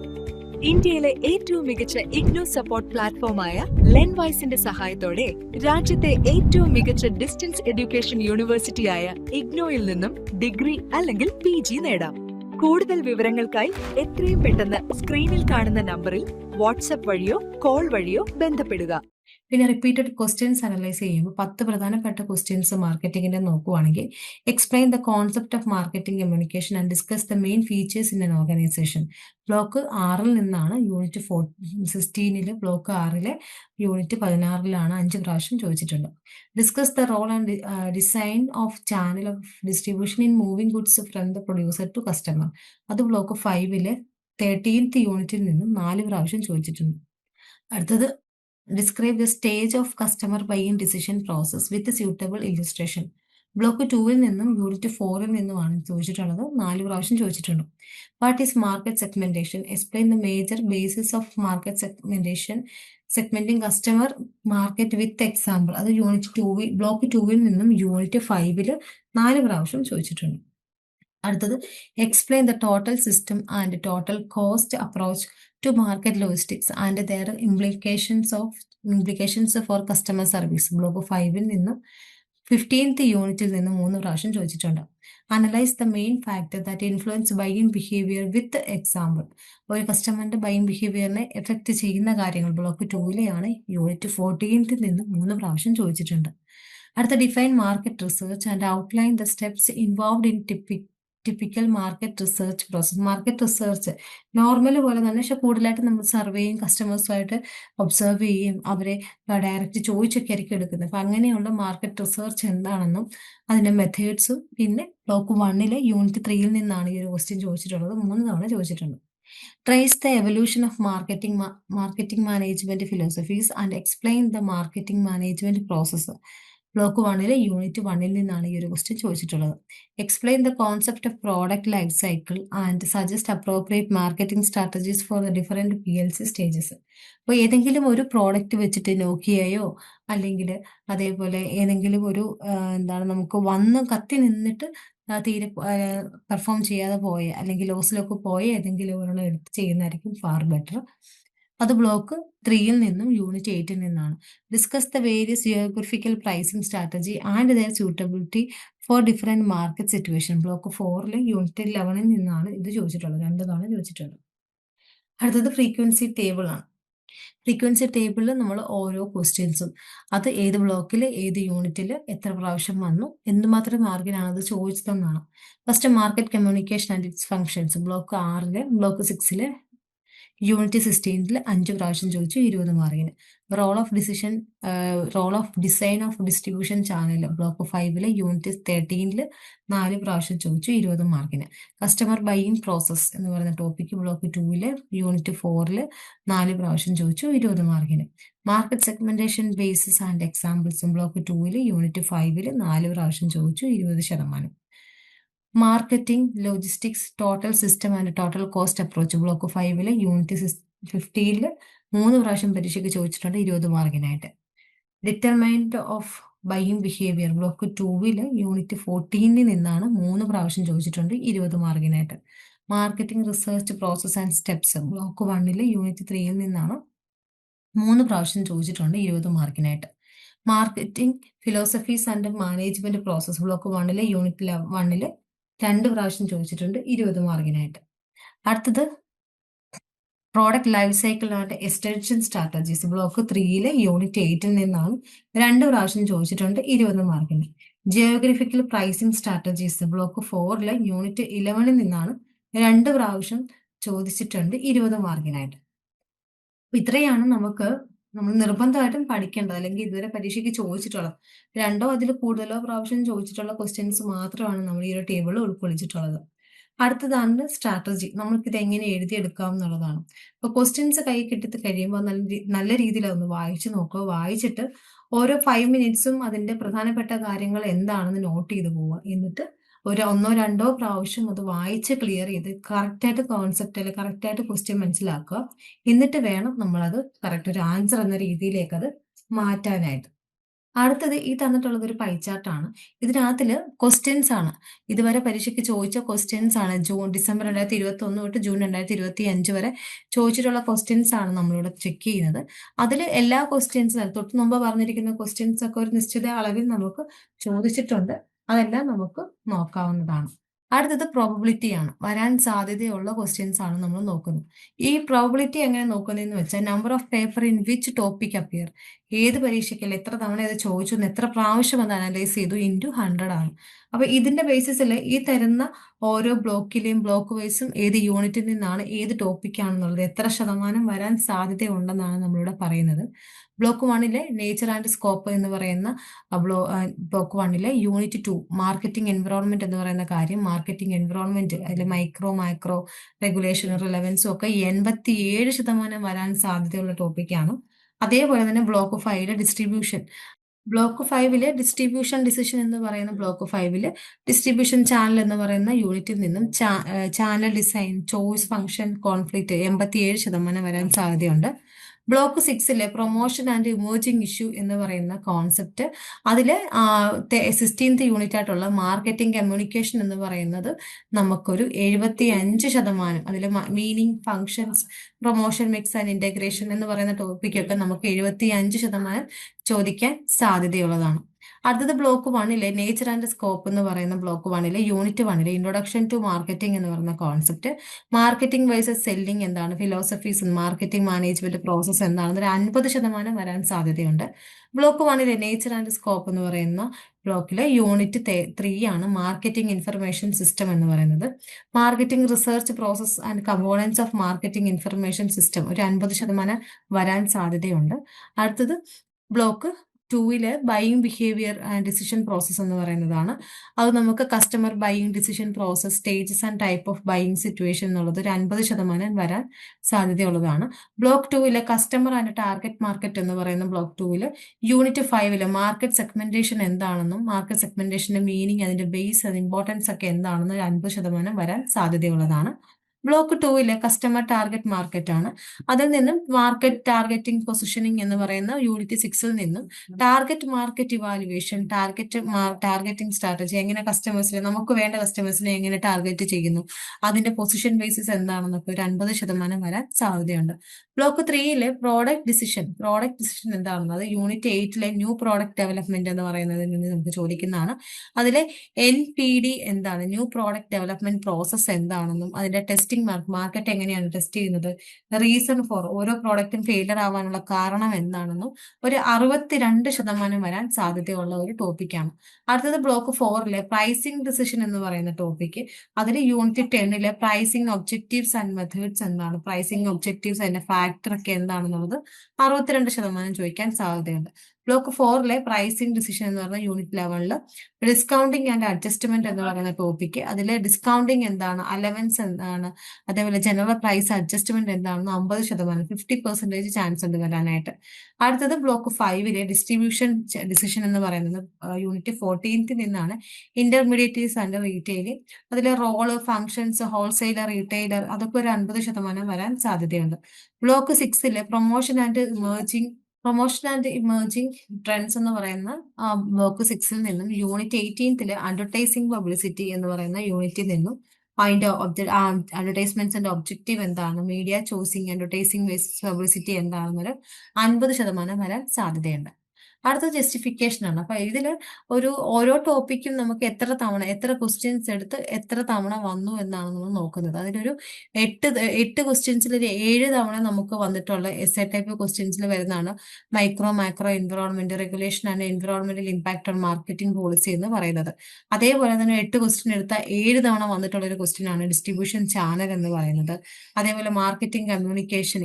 ഇന്ത്യയിലെ ഏറ്റവും മികച്ച ഇഗ്നോ സപ്പോർട്ട് പ്ലാറ്റ്ഫോമായ ലെൻവൈസിന്റെ സഹായത്തോടെ രാജ്യത്തെ ഏറ്റവും മികച്ച ഡിസ്റ്റൻസ് എഡ്യൂക്കേഷൻ യൂണിവേഴ്സിറ്റിയായ ഇഗ്നോയിൽ നിന്നും ഡിഗ്രി അല്ലെങ്കിൽ PG നേടാം. കൂടുതൽ വിവരങ്ങൾക്കായി എത്രയും പെട്ടെന്ന് സ്ക്രീനിൽ കാണുന്ന നമ്പറിൽ വാട്സ്ആപ്പ് വഴിയോ കോൾ വഴിയോ ബന്ധപ്പെടുക. പിന്നെ റിപ്പീറ്റഡ് ക്വസ്റ്റ്യൻസ് അനലൈസ് ചെയ്യുമ്പോൾ 10 പ്രധാനപ്പെട്ട ക്വസ്റ്റ്യൻസ് മാർക്കറ്റിംഗിന്റെ നോക്കുവാണെങ്കിൽ explain the concept of marketing communication and discuss the main features in an organisation. Block 6ൽ നിന്നാണ് യൂണിറ്റ് 16ൽ, ബ്ലോക്ക് 6ലെ യൂണിറ്റ് 16ലാണ് 5 പ്രാവശ്യം ചോദിച്ചിട്ടുണ്ട്. Discuss the role and design of channel of distribution in moving goods from the producer to customer. അത് block 5ലെ 13th യൂണിറ്റിൽ നിന്നും 4 പ്രാവശ്യം ചോദിച്ചിട്ടുണ്ട്. അടുത്തത് describe the stage of customer buying decision process with suitable illustration. Block 2-ൽ നിന്നും unit 4-ൽ നിന്നുമാണ് ചോദിച്ചിട്ടുള്ളത്. 4 പ്രാവശ്യം ചോദിച്ചിട്ടുണ്ട്. What is market segmentation? Explain the major basis of market segmentation. Segmenting customer market with example. അത് യൂണിറ്റ് 2 ബ്ലോക്ക് 2-ൽ നിന്നും യൂണിറ്റ് 5-ൽ 4 പ്രാവശ്യം ചോദിച്ചിട്ടുണ്ട്. അടുത്തത് explain the total system and total cost approach to market logistics and their implications for customer service. Block 5-ൽ നിന്നും 15th യൂണിറ്റിൽ നിന്ന് 3 പ്രാവശ്യം ചോദിച്ചിട്ടുണ്ട്. Analyse the main factor that influence buying behaviour with example. ഒരു കസ്റ്റമറിന്റെ ബൈയിങ് ബിഹേവിയറിനെ എഫക്ട് ചെയ്യുന്ന കാര്യങ്ങൾ block 2-ലെയാണ്. Unit 14th നിന്ന് 3 പ്രാവശ്യം ചോദിച്ചിട്ടുണ്ട്. അടുത്ത define market research and outline the steps involved in typical market research process. Market research normal പോലെ തന്നെ, പക്ഷെ കൂടുതലായിട്ട് നമ്മൾ സർവേയും കസ്റ്റമേഴ്സുമായിട്ട് ഒബ്സർവ് ചെയ്യുകയും അവരെ ഡയറക്റ്റ് ചോദിച്ചൊക്കെ ആയിരിക്കും എടുക്കുന്നത്. അപ്പം അങ്ങനെയുള്ള മാർക്കറ്റ് റിസർച്ച് എന്താണെന്നും അതിൻ്റെ മെത്തേഡ്സും. പിന്നെ ബ്ലോക്ക് 1-ലെ യൂണിറ്റ് 3-ൽ നിന്നാണ് ഈ ഒരു ക്വസ്റ്റ്യൻ ചോദിച്ചിട്ടുള്ളത്. 3 തവണ ചോദിച്ചിട്ടുണ്ട്. Trace the evolution of marketing management philosophies and explain the marketing management process. Block 1-ലെ യൂണിറ്റ് 1-ൽ നിന്നാണ് ഈ ഒരു ക്വസ്റ്റ്യൻ ചോദിച്ചിട്ടുള്ളത്. Explain the concept of product life cycle and suggest appropriate marketing strategies for the different PLC stages. അപ്പോൾ ഏതെങ്കിലും ഒരു product വെച്ചിട്ട് നോക്കിയായോ അല്ലെങ്കിൽ അതേപോലെ ഏതെങ്കിലും ഒരു നമുക്ക് വന്ന് കത്തി നിന്നിട്ട് തീരെ പെർഫോം ചെയ്യാതെ പോയ അല്ലെങ്കിൽ ലോസിലൊക്കെ പോയ ഏതെങ്കിലും ഒരെണ്ണം എടുത്ത് ചെയ്യുന്നതായിരിക്കും ഫാർ ബെറ്റർ. അത് ബ്ലോക്ക് 3-ൽ നിന്നും യൂണിറ്റ് 8-ൽ നിന്നാണ്. Discuss the various geographical pricing strategy and their suitability for different market situation. Block 4-ലെ യൂണിറ്റ് 11-ൽ നിന്നാണ് ഇത് ചോദിച്ചിട്ടുള്ളത്. 2 തവണ ചോദിച്ചിട്ടുണ്ട്. അടുത്തത് ഫ്രീക്വൻസി ടേബിൾ ആണ്. ഫ്രീക്വൻസി ടേബിളിൽ നമ്മൾ ഓരോ ക്വസ്റ്റ്യൻസും അത് ഏത് ബ്ലോക്കിൽ ഏത് യൂണിറ്റിൽ എത്ര പ്രാവശ്യം വന്നു, എന്തുമാത്രം മാർക്കിനാണ് അത് ചോദിച്ചതെന്നാണ്. First market communication and its functions. Block 6-ല് ബ്ലോക്ക് 6-ല് യൂണിറ്റ് 16-ൽ 5 പ്രാവശ്യം ചോദിച്ചു, 20 മാർക്കിന്. Role of design of distribution channel. Block 5-ല് യൂണിറ്റ് 13-ൽ 4 പ്രാവശ്യം ചോദിച്ചു, 20 മാർക്കിന്. കസ്റ്റമർ ബൈയിങ് പ്രോസസ് എന്ന് പറയുന്ന ടോപ്പിക്ക് ബ്ലോക്ക് 2-ല് യൂണിറ്റ് 4-ൽ 4 പ്രാവശ്യം ചോദിച്ചു, 20 മാർക്കിന്. മാർക്കറ്റ് സെഗ്മെന്റേഷൻ ബേസിസ് ആൻഡ് എക്സാമ്പിൾസും ബ്ലോക്ക് 2-ല് യൂണിറ്റ് 5-ൽ 4 പ്രാവശ്യം ചോദിച്ചു, 20%. Marketing logistics total system and total cost approach. Block 5-ല് യൂണിറ്റ് 15-ൽ 3 പ്രാവശ്യം പരീക്ഷയ്ക്ക് ചോദിച്ചിട്ടുണ്ട്, 20 മാർക്കിനായിട്ട്. Determined of buying behaviour. Block 2-ല് യൂണിറ്റ് 14-ൽ നിന്നാണ് 3 പ്രാവശ്യം ചോദിച്ചിട്ടുണ്ട്, 20 മാർക്കിനായിട്ട്. Marketing research process and steps. Block 1-ല് യൂണിറ്റ് 3-ൽ നിന്നാണ് 3 പ്രാവശ്യം ചോദിച്ചിട്ടുണ്ട്, 20 മാർക്കിനായിട്ട്. Marketing philosophies and management process. Block 1-ലെ യൂണിറ്റ് 1-ല് 2 പ്രാവശ്യം ചോദിച്ചിട്ടുണ്ട്, 20 മാർക്കിനായിട്ട്. അടുത്തത് product life cycle and extension strategies. Block 3-ലെ യൂണിറ്റ് 8-ൽ നിന്നാണ് 2 പ്രാവശ്യം ചോദിച്ചിട്ടുണ്ട്, 20 മാർക്കിന്. Geographical pricing strategies. ബ്ലോക്ക് 4-ലെ യൂണിറ്റ് 11-ൽ നിന്നാണ് 2 പ്രാവശ്യം ചോദിച്ചിട്ടുണ്ട്, 20 മാർക്കിനായിട്ട്. ഇത്രയാണ് നമ്മൾ നിർബന്ധമായിട്ടും പഠിക്കേണ്ടത്, അല്ലെങ്കിൽ ഇതുവരെ പരീക്ഷയ്ക്ക് ചോദിച്ചിട്ടുള്ളത് 2 അതിൽ കൂടുതലോ പ്രാവശ്യം ചോദിച്ചിട്ടുള്ള ക്വസ്റ്റ്യൻസ് മാത്രമാണ് നമ്മൾ ഈ ഒരു ടേബിളിൽ ഉൾക്കൊള്ളിച്ചിട്ടുള്ളത്. അടുത്തതാണ് സ്ട്രാറ്റജി. നമുക്കിത് എങ്ങനെ എഴുതിയെടുക്കാം എന്നുള്ളതാണ്. അപ്പോൾ ക്വസ്റ്റ്യൻസ് കൈ കിട്ടി കഴിയുമ്പോൾ നല്ല രീതിയിൽ അതൊന്ന് വായിച്ചു നോക്കുക. വായിച്ചിട്ട് ഓരോ 5 മിനിറ്റ്സും അതിന്റെ പ്രധാനപ്പെട്ട കാര്യങ്ങൾ എന്താണെന്ന് നോട്ട് ചെയ്ത് പോവുക. എന്നിട്ട് ഒരു 1-2 പ്രാവശ്യം അത് വായിച്ച് ക്ലിയർ ചെയ്ത് കറക്റ്റായിട്ട് കോൺസെപ്റ്റ് അല്ലെങ്കിൽ കറക്റ്റായിട്ട് ക്വസ്റ്റ്യൻ മനസ്സിലാക്കുക. എന്നിട്ട് വേണം നമ്മളത് കറക്റ്റ് ഒരു ആൻസർ എന്ന രീതിയിലേക്ക് അത് മാറ്റാനായിട്ട്. അടുത്തത് ഈ തന്നിട്ടുള്ളത് ഒരു പൈ ചാർട്ടാണ്. ഇതിനകത്തില് ക്വസ്റ്റ്യൻസ് ആണ്. ഇതുവരെ പരീക്ഷയ്ക്ക് ചോദിച്ച ക്വസ്റ്റ്യൻസ് ആണ്. ഡിസംബർ 2021 തൊട്ട് ജൂൺ 2025 വരെ ചോദിച്ചിട്ടുള്ള ക്വസ്റ്റ്യൻസ് ആണ് നമ്മളിവിടെ ചെക്ക് ചെയ്യുന്നത്. അതിൽ എല്ലാ ക്വസ്റ്റ്യൻസും തൊട്ട് മുമ്പ് പറഞ്ഞിരിക്കുന്ന ക്വസ്റ്റ്യൻസ് ഒക്കെ ഒരു നിശ്ചിത അളവിൽ നമുക്ക് ചോദിച്ചിട്ടുണ്ട്. അതെല്ലാം നമുക്ക് നോക്കാവുന്നതാണ്. അടുത്തത് പ്രോബബിലിറ്റി ആണ്. വരാൻ സാധ്യതയുള്ള ക്വസ്റ്റ്യൻസ് ആണ് നമ്മൾ നോക്കുന്നത്. ഈ പ്രോബബിലിറ്റി എങ്ങനെ നോക്കുന്നതെന്ന് വെച്ചാൽ number of paper in which topic appear. ഏത് പരീക്ഷയ്ക്കല്ല എത്ര തവണ ഇത് ചോദിച്ചു, എത്ര പ്രാവശ്യം അത് അനലൈസ് ചെയ്തു ഇൻറ്റു 100 ആണ്. അപ്പൊ ഇതിന്റെ ബേസിസിൽ ഈ തരുന്ന ഓരോ ബ്ലോക്കിലെയും ബ്ലോക്ക് വൈസും ഏത് യൂണിറ്റിൽ നിന്നാണ് ഏത് ടോപ്പിക്കാണെന്നുള്ളത് എത്ര ശതമാനം വരാൻ സാധ്യതയുണ്ടെന്നാണ് നമ്മളിവിടെ പറയുന്നത്. ബ്ലോക്ക് 1-ലെ നേച്ചർ ആൻഡ് സ്കോപ്പ് എന്ന് പറയുന്ന ബ്ലോക്ക് 1-ലെ യൂണിറ്റ് 2 മാർക്കറ്റിംഗ് എൻവറോൺമെന്റ് എന്ന് പറയുന്ന കാര്യം. മാർക്കറ്റിംഗ് എൻവറോൺമെന്റ് അതിൽ മൈക്രോ റെഗുലേഷൻ റിലവൻസും ഒക്കെ 87% വരാൻ സാധ്യതയുള്ള ടോപ്പിക്കാണ്. അതേപോലെ തന്നെ ബ്ലോക്ക് 5-ലെ ഡിസ്ട്രിബ്യൂഷൻ ബ്ലോക്ക് 5 ഡിസ്ട്രിബ്യൂഷൻ ഡിസിഷൻ എന്ന് പറയുന്ന ബ്ലോക്ക് 5 ഡിസ്ട്രിബ്യൂഷൻ ചാനൽ എന്ന് പറയുന്ന യൂണിറ്റിൽ നിന്നും channel design, choice function, conflict 87% വരാൻ സാധ്യതയുണ്ട്. Block 6 promotion and emerging issue എന്ന് പറയുന്ന കോൺസെപ്റ്റ്, അതിൽ 16th യൂണിറ്റ് ആയിട്ടുള്ള മാർക്കറ്റിംഗ് കമ്മ്യൂണിക്കേഷൻ എന്ന് പറയുന്നത് നമുക്കൊരു 75%, അതിൽ meaning, functions, promotion, mix and integration എന്ന് പറയുന്ന ടോപ്പിക്കൊക്കെ നമുക്ക് 75% ചോദിക്കാൻ സാധ്യതയുള്ളതാണ്. അടുത്തത് ബ്ലോക്ക് 1 നേച്ചർ ആൻഡ് സ്കോപ്പ് എന്ന് പറയുന്ന block 1 unit 1 introduction to marketing എന്ന് പറയുന്ന കോൺസെപ്റ്റ്, മാർക്കറ്റിംഗ് വൈസസ് സെല്ലിംഗ് എന്താണ്, ഫിലോസഫീസ്, മാർക്കറ്റിംഗ് മാനേജ്മെന്റ് പ്രോസസ് എന്താണെന്ന് ഒരു 50% വരാൻ സാധ്യതയുണ്ട്. ബ്ലോക്ക് 1 നേച്ചർ ആൻഡ് സ്കോപ്പ് എന്ന് പറയുന്ന ബ്ലോക്കിലെ യൂണിറ്റ് 3 ആണ് മാർക്കറ്റിംഗ് ഇൻഫർമേഷൻ സിസ്റ്റം എന്ന് പറയുന്നത്. Marketing research process and components of marketing information system ഒരു 50% വരാൻ സാധ്യതയുണ്ട്. അടുത്തത് block 2 buying behaviour and decision process എന്ന് പറയുന്നതാണ്. അത് നമുക്ക് customer buying decision process, stages and type of buying situation എന്നുള്ളത് ഒരു 50% വരാൻ സാധ്യതയുള്ളതാണ്. Block 2 customer and target market എന്ന് പറയുന്ന ബ്ലോക്ക് 2 യൂണിറ്റ് 5 മാർക്കറ്റ് സെഗ്മെന്റേഷൻ എന്താണെന്നും മാർക്കറ്റ് സെഗ്മെന്റേഷന്റെ മീനിങ്, അതിന്റെ ബേസ്, അത് ഇമ്പോർട്ടൻസ് ഒക്കെ എന്താണെന്ന് ഒരു 50% വരാൻ സാധ്യതയുള്ളതാണ്. ബ്ലോക്ക് 2 കസ്റ്റമർ ടാർഗറ്റ് മാർക്കറ്റ് ആണ്. അതിൽ നിന്നും മാർക്കറ്റ് ടാർഗറ്റിംഗ് പൊസിഷനിങ് എന്ന് പറയുന്ന യൂണിറ്റ് 6 നിന്നും target market evaluation, targeting strategy, എങ്ങനെ കസ്റ്റമേഴ്സിനെ, നമുക്ക് വേണ്ട കസ്റ്റമേഴ്സിനെ എങ്ങനെ ടാർഗറ്റ് ചെയ്യുന്നു, അതിന്റെ പൊസിഷൻ ബേസിസ് എന്താണെന്നൊക്കെ ഒരു 50% വരാൻ സാധ്യതയുണ്ട്. ബ്ലോക്ക് 3 പ്രോഡക്റ്റ് ഡിസിഷൻ എന്താണെന്നത് യൂണിറ്റ് 8 ന്യൂ പ്രോഡക്റ്റ് ഡെവലപ്മെന്റ് എന്ന് പറയുന്നതിൽ നിന്ന് നമുക്ക് ചോദിക്കുന്നതാണ്. അതിലെ NPD എന്താണ്, ന്യൂ പ്രോഡക്റ്റ് ഡെവലപ്മെന്റ് പ്രോസസ് എന്താണെന്നും അതിന്റെ ടെസ്റ്റിംഗ് മാർക്കറ്റ് എങ്ങനെയാണ് ടെസ്റ്റ് ചെയ്യുന്നത്, റീസൺ ഫോർ ഓരോ പ്രോഡക്റ്റും ഫെയിലർ ആവാനുള്ള കാരണം എന്താണെന്നും ഒരു 62% വരാൻ സാധ്യതയുള്ള ഒരു ടോപ്പിക്കാണ്. അടുത്തത് ബ്ലോക്ക് 4 പ്രൈസിംഗ് ഡിസിഷൻ എന്ന് പറയുന്ന ടോപ്പിക്ക്, അതിൽ unit 10 pricing objectives and methods എന്താണ്, പ്രൈസിംഗ് ഒബ്ജക്റ്റീവ്സ് അതിന്റെ ഫാക്ടർ ഒക്കെ എന്താണെന്നുള്ളത് 62% ചോദിക്കാൻ സാധ്യതയുണ്ട്. ബ്ലോക്ക് 4 പ്രൈസിംഗ് ഡിസിഷൻ എന്ന് പറഞ്ഞ യൂണിറ്റ് 11 ഡിസ്കൗണ്ടിങ് ആൻഡ് അഡ്ജസ്റ്റ്മെന്റ് എന്ന് പറയുന്ന ടോപ്പിക്ക്, അതിലെ ഡിസ്കൗണ്ടിങ് എന്താണ്, അലവൻസ് എന്താണ്, അതേപോലെ ജനറൽ പ്രൈസ് അഡ്ജസ്റ്റ്മെന്റ് എന്താണെന്ന് 50%, 50% ചാൻസ് ഉണ്ട് വരാനായിട്ട്. അടുത്തത് ബ്ലോക്ക് 5 ഡിസ്ട്രിബ്യൂഷൻ ഡിസിഷൻ എന്ന് പറയുന്നത് യൂണിറ്റ് 14th നിന്നാണ്. ഇന്റർമീഡിയറ്റീവ്സ് ആൻഡ് റീറ്റെയിൽ, അതിലെ റോള്, ഫങ്ഷൻസ്, ഹോൾസെയിലർ, റീറ്റെയിലർ, അതൊക്കെ ഒരു 50% വരാൻ സാധ്യതയുണ്ട്. Block 6 promotion and emerging trends എന്ന് പറയുന്ന ബ്ലോക്ക് 6 നിന്നും യൂണിറ്റ് 18 അഡ്വർടൈസിംഗ് പബ്ലിസിറ്റി എന്ന് പറയുന്ന യൂണിറ്റിൽ നിന്നും അതിന്റെ അഡ്വർടൈസ്മെന്റ്സിന്റെ ഒബ്ജക്റ്റീവ് എന്താണ്, മീഡിയ ചോസിങ്, അഡ്വർടൈസിംഗ് വേഴ്സസ് പബ്ലിസിറ്റി എന്താണെന്നൊരു 50% വരാൻ സാധ്യതയുണ്ട്. അടുത്ത ജസ്റ്റിഫിക്കേഷൻ ആണ്. അപ്പൊ ഇതില് ഓരോ ടോപ്പിക്കും നമുക്ക് എത്ര ക്വസ്റ്റ്യൻസ് എടുത്ത് എത്ര തവണ വന്നു എന്നാണ് നമ്മൾ നോക്കുന്നത്. അതിലൊരു 8 ക്വസ്റ്റ്യൻസിൽ ഒരു 7 തവണ നമുക്ക് വന്നിട്ടുള്ള എസ്എ ടൈപ്പ് ക്വസ്റ്റ്യൻസിൽ വരുന്നതാണ് macro environment regulation and environmental impact on marketing policy എന്ന് പറയുന്നത്. അതേപോലെ തന്നെ 8 ക്വസ്റ്റ്യൻ എടുത്ത 7 തവണ വന്നിട്ടുള്ള ഒരു ക്വസ്റ്റ്യൻ ആണ് ഡിസ്ട്രിബ്യൂഷൻ ചാനൽ എന്ന് പറയുന്നത്. അതേപോലെ marketing communication,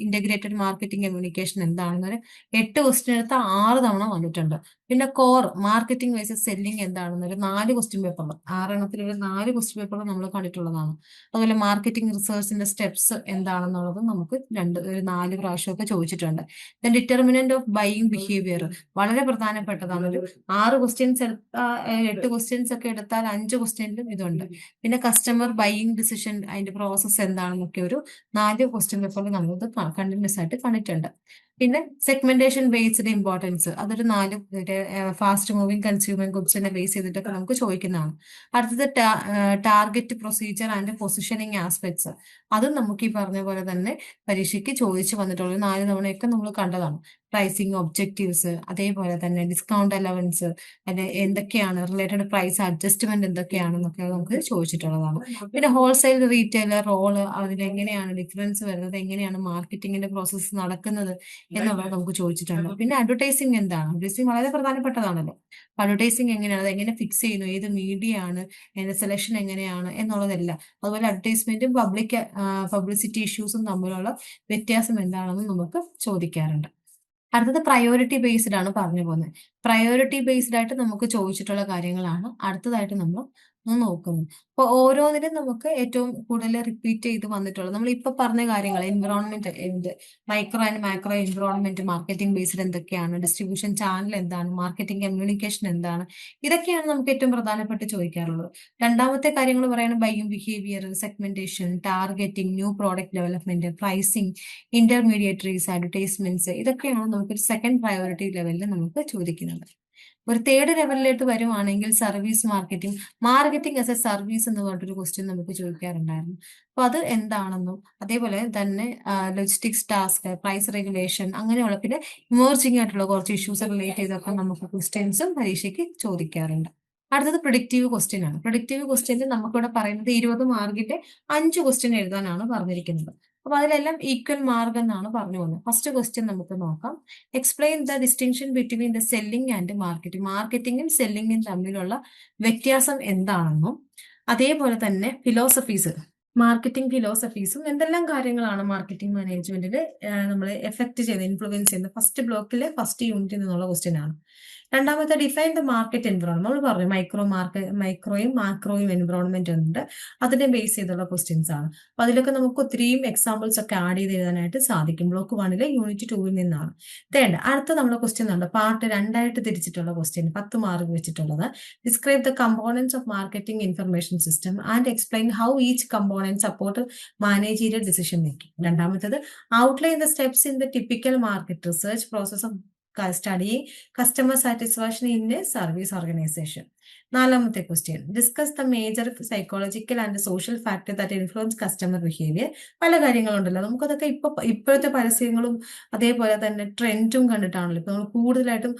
integrated marketing communication എന്താണെന്നൊരു 8 ക്വസ്റ്റ്യൻ എടുത്ത 6 തവണ വന്നിട്ടുണ്ട്. പിന്നെ കോർ മാർക്കറ്റിംഗ് വൈസസ് സെല്ലിംഗ് എന്താണെന്ന് ഒരു 4 ക്വസ്റ്റ്യൻ പേപ്പറിൽ, 6 എണ്ണത്തിൽ ഒരു 4 ക്വസ്റ്റ്യൻ പേപ്പറിൽ നമ്മൾ കണ്ടിട്ടുള്ളതാണ്. അതുപോലെ മാർക്കറ്റിംഗ് റിസർച്ചിന്റെ സ്റ്റെപ്സ് എന്താണെന്നുള്ളത് നമുക്ക് 4 പ്രാവശ്യമൊക്കെ ചോദിച്ചിട്ടുണ്ട്. ഡിറ്റർമിനന്റ് ഓഫ് ബൈയിങ് ബിഹേവിയർ വളരെ പ്രധാനപ്പെട്ടതാണ്. ഒരു 6 ക്വസ്റ്റ്യൻസ് എടുത്താൽ 8 ക്വസ്റ്റ്യൻസ് ഒക്കെ എടുത്താൽ 5 ക്വസ്റ്റ്യനിലും ഇതുണ്ട്. പിന്നെ കസ്റ്റമർ ബൈയിങ് ഡിസിഷൻ, അതിന്റെ പ്രോസസ് എന്താണെന്നൊക്കെ ഒരു 4 ക്വസ്റ്റ്യൻ പേപ്പറിൽ നമ്മളിത് കണ്ടിന്യൂസ് ആയിട്ട് കണ്ടിട്ടുണ്ട്. പിന്നെ സെഗ്മെന്റേഷൻ ബേസ്ഡ് ഇമ്പോർട്ടൻസ്, അതൊരു 4 ഫാസ്റ്റ് മൂവിങ് കൺസ്യൂമർ ഗുഡ്സിനെ ബേസ് ചെയ്തിട്ടൊക്കെ നമുക്ക് ചോദിക്കുന്നതാണ്. അടുത്തത് target procedure and positioning aspects, അതും നമുക്ക് ഈ പറഞ്ഞ പോലെ തന്നെ പരീക്ഷയ്ക്ക് ചോദിച്ചു വന്നിട്ടുള്ള 4 തവണയൊക്കെ നമ്മൾ കണ്ടതാണ്. പ്രൈസിങ് ഒബ്ജക്റ്റീവ്സ്, അതേപോലെ തന്നെ ഡിസ്കൗണ്ട് അലവൻസ്, എന്തൊക്കെയാണ് റിലേറ്റഡ് പ്രൈസ് അഡ്ജസ്റ്റ്മെന്റ് എന്തൊക്കെയാണെന്നൊക്കെ നമുക്ക് ചോദിച്ചിട്ടുള്ളതാണ്. പിന്നെ ഹോൾസെയിൽ റീറ്റെയിലർ റോള്, അതിലെങ്ങനെയാണ് ഡിഫറൻസ് വരുന്നത്, എങ്ങനെയാണ് മാർക്കറ്റിംഗിന്റെ പ്രോസസ്സ് നടക്കുന്നത് എന്നുള്ളത് നമുക്ക് ചോദിച്ചിട്ടുണ്ട്. പിന്നെ അഡ്വർടൈസിങ് എന്താണ്, അഡ്വർടൈസിങ് വളരെ പ്രധാനപ്പെട്ടതാണല്ലോ. അഡ്വർടൈസിങ് എങ്ങനെയാണ്, അത് എങ്ങനെ ഫിക്സ് ചെയ്യുന്നു, ഏത് മീഡിയ ആണ്, അതിന്റെ സെലക്ഷൻ എങ്ങനെയാണ് എന്നുള്ളതല്ല. അതുപോലെ അഡ്വർടൈസ്മെന്റും പബ്ലിസിറ്റി ഇഷ്യൂസും തമ്മിലുള്ള വ്യത്യാസം എന്താണെന്ന് നമുക്ക് ചോദിക്കാറുണ്ട്. അടുത്തത് പ്രയോറിറ്റി ബേസ്ഡ് ആണ് പറഞ്ഞു പോകുന്നത്. പ്രയോറിറ്റി ബേസ്ഡ് ആയിട്ട് നമുക്ക് ചോദിച്ചിട്ടുള്ള കാര്യങ്ങളാണ് അടുത്തതായിട്ട് നമ്മൾ നോക്കുന്നു. അപ്പൊ ഓരോന്നിനും നമുക്ക് ഏറ്റവും കൂടുതൽ റിപ്പീറ്റ് ചെയ്ത് വന്നിട്ടുള്ളത് നമ്മൾ ഇപ്പൊ പറഞ്ഞ കാര്യങ്ങൾ, എൻവിറോൺമെന്റ് എന്ത്, micro and macro environment, marketing based എന്തൊക്കെയാണ്, ഡിസ്ട്രിബ്യൂഷൻ ചാനൽ എന്താണ്, മാർക്കറ്റിംഗ് കമ്മ്യൂണിക്കേഷൻ എന്താണ്, ഇതൊക്കെയാണ് നമുക്ക് ഏറ്റവും പ്രധാനപ്പെട്ട് ചോദിക്കാറുള്ളത്. രണ്ടാമത്തെ കാര്യങ്ങൾ പറയുന്നത് buying behaviour, segmentation, targeting, new product development, pricing, intermediaries, advertisements, ഇതൊക്കെയാണ് നമുക്ക് സെക്കൻഡ് പ്രയോറിറ്റി ലെവലിൽ നമുക്ക് ചോദിക്കുന്നത്. ഒരു തേർഡ് ലെവലിലേക്ക് വരുവാണെങ്കിൽ service marketing, marketing as A service എന്ന് പറഞ്ഞിട്ടൊരു ക്വസ്റ്റ്യൻ നമുക്ക് ചോദിക്കാറുണ്ടായിരുന്നു. അപ്പൊ അത് എന്താണെന്നും അതേപോലെ തന്നെ ലോജിസ്റ്റിക്സ് ടാസ്ക്, പ്രൈസ് റെഗുലേഷൻ, അങ്ങനെയുള്ള പിന്നെ ഇമേർജിംഗ് ആയിട്ടുള്ള കുറച്ച് ഇഷ്യൂസ് റിലേറ്റ് ചെയ്തൊക്കെ നമുക്ക് ക്വസ്റ്റ്യൻസും പരീക്ഷയ്ക്ക് ചോദിക്കാറുണ്ട്. അടുത്തത് പ്രിഡിക്റ്റീവ് ക്വസ്റ്റ്യൻ ആണ്. പ്രിഡിക്റ്റീവ് ക്വസ്റ്റ്യനിൽ നമുക്കിവിടെ പറയുന്നത് 20 മാർക്കിന്റെ 5 ക്വസ്റ്റ്യൻ എഴുതാനാണ് പറഞ്ഞിരിക്കുന്നത്. അപ്പൊ അതിലെല്ലാം ഈക്വൽ മാർക്ക് എന്നാണ് പറഞ്ഞു പോകുന്നത്. ഫസ്റ്റ് ക്വസ്റ്റ്യൻ നമുക്ക് നോക്കാം. Explain the distinction between the selling and marketing. മാർക്കറ്റിംഗും സെല്ലിംഗും തമ്മിലുള്ള വ്യത്യാസം എന്താണെന്നും അതേപോലെ തന്നെ ഫിലോസഫീസ്, മാർക്കറ്റിംഗ് ഫിലോസഫീസും എന്തെല്ലാം കാര്യങ്ങളാണ് മാർക്കറ്റിംഗ് മാനേജ്മെന്റിൽ നമ്മളെ എഫക്ട് ചെയ്ത് ഇൻഫ്ലുവൻസ് ചെയ്യുന്നത്, ഫസ്റ്റ് ബ്ലോക്കിലെ ഫസ്റ്റ് യൂണിറ്റിൽ നിന്നുള്ള ക്വസ്റ്റ്യൻ ആണ്. രണ്ടാമത്തെ ഡിഫൈൻ ദ മാർക്കറ്റ് എൻവിറോൺമെന്റ്. നമ്മൾ പറഞ്ഞു മൈക്രോയും മാക്രോയും എൻവിറോൺമെന്റ് ഉണ്ട്, അതിനെ ബേസ് ചെയ്തുള്ള ക്വസ്റ്റ്യൻസ് ആണ്. അപ്പൊ അതിലൊക്കെ നമുക്ക് ഒത്തിരിയും എക്സാമ്പിൾസ് ഒക്കെ ആഡ് ചെയ്ത് എഴുതാനായിട്ട് സാധിക്കും. ബ്ലോക്ക് 1 യൂണിറ്റ് 2 നിന്നാണ്. അടുത്ത നമ്മുടെ ക്വസ്റ്റ്യൻ ഉണ്ട്, പാർട്ട് 2 തിരിച്ചിട്ടുള്ള ക്വസ്റ്റ്യൻ, 10 മാർക്ക് വെച്ചിട്ടുള്ളത്. Describe the components of marketing information system and explain how each component support managerial decision making. രണ്ടാമത്തത് outline the steps in the typical market research process of studying customer satisfaction in a service organization. നാലാമത്തെ question, discuss the major psychological and social factor that influence customer behaviour. പല കാര്യങ്ങളുണ്ടല്ലോ, നമുക്കതൊക്കെ ഇപ്പോഴത്തെ പരസ്യങ്ങളും അതേപോലെ തന്നെ ട്രെൻഡും കണ്ടിട്ടാണല്ലോ ഇപ്പൊ നമ്മൾ കൂടുതലായിട്ടും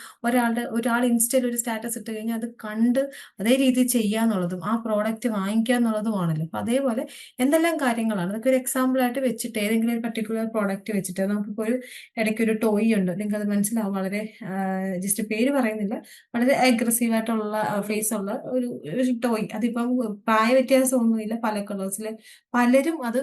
ഒരാൾ ഇൻസ്റ്റയിൽ ഒരു സ്റ്റാറ്റസ് ഇട്ട് കഴിഞ്ഞാൽ അത് കണ്ട് അതേ രീതിയിൽ ചെയ്യാന്നുള്ളതും ആ പ്രോഡക്റ്റ് വാങ്ങിക്കുക എന്നുള്ളതുമാണല്ലോ. അപ്പൊ അതേപോലെ എന്തെല്ലാം കാര്യങ്ങളാണ് അതൊക്കെ ഒരു എക്സാമ്പിൾ ആയിട്ട് വെച്ചിട്ട് ഏതെങ്കിലും ഒരു പർട്ടിക്കുലർ പ്രോഡക്റ്റ് വെച്ചിട്ട് നമുക്കിപ്പോൾ ഇടയ്ക്ക് ഒരു ടോയ് ഉണ്ട്, നിങ്ങൾക്ക് അത് മനസ്സിലാവും, വളരെ ജസ്റ്റ് പേര് പറയുന്നില്ല, വളരെ അഗ്രസീവ് ആയിട്ടുള്ള ഫേസ് ഉള്ള ഒരു ടോയ്. അതിപ്പം പ്രായ വ്യത്യാസമൊന്നുമില്ല, പല കളേഴ്സിൽ പലരും അത്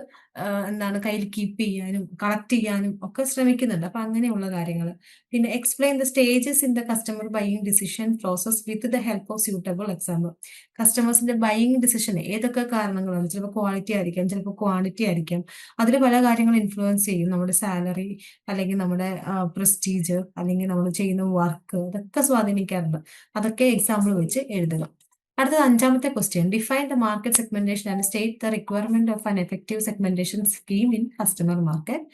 എന്താണ് കയ്യിൽ കീപ്പ് ചെയ്യാനും കളക്ട് ചെയ്യാനും ഒക്കെ ശ്രമിക്കുന്നുണ്ട്. അപ്പൊ അങ്ങനെയുള്ള കാര്യങ്ങൾ. പിന്നെ explain the stages in the customer buying decision process with the help of suitable example. കസ്റ്റമേഴ്സിന്റെ ബൈയിങ് ഡിസിഷൻ ഏതൊക്കെ കാരണങ്ങളാണ്, ചിലപ്പോൾ ക്വാളിറ്റി ആയിരിക്കാം, ചിലപ്പോൾ ക്വാണ്ടിറ്റി ആയിരിക്കാം, അതിൽ പല കാര്യങ്ങൾ ഇൻഫ്ലുവൻസ് ചെയ്യും. നമ്മുടെ സാലറി അല്ലെങ്കിൽ നമ്മുടെ പ്രസ്റ്റീജ് അല്ലെങ്കിൽ നമ്മൾ ചെയ്യുന്ന വർക്ക്, ഇതൊക്കെ സ്വാധീനിക്കാറുണ്ട്. അതൊക്കെ എക്സാമ്പിൾ വെച്ച് എഴുതുക. അടുത്തത് അഞ്ചാമത്തെ question, define the market segmentation and state the requirement of an effective segmentation scheme in customer market.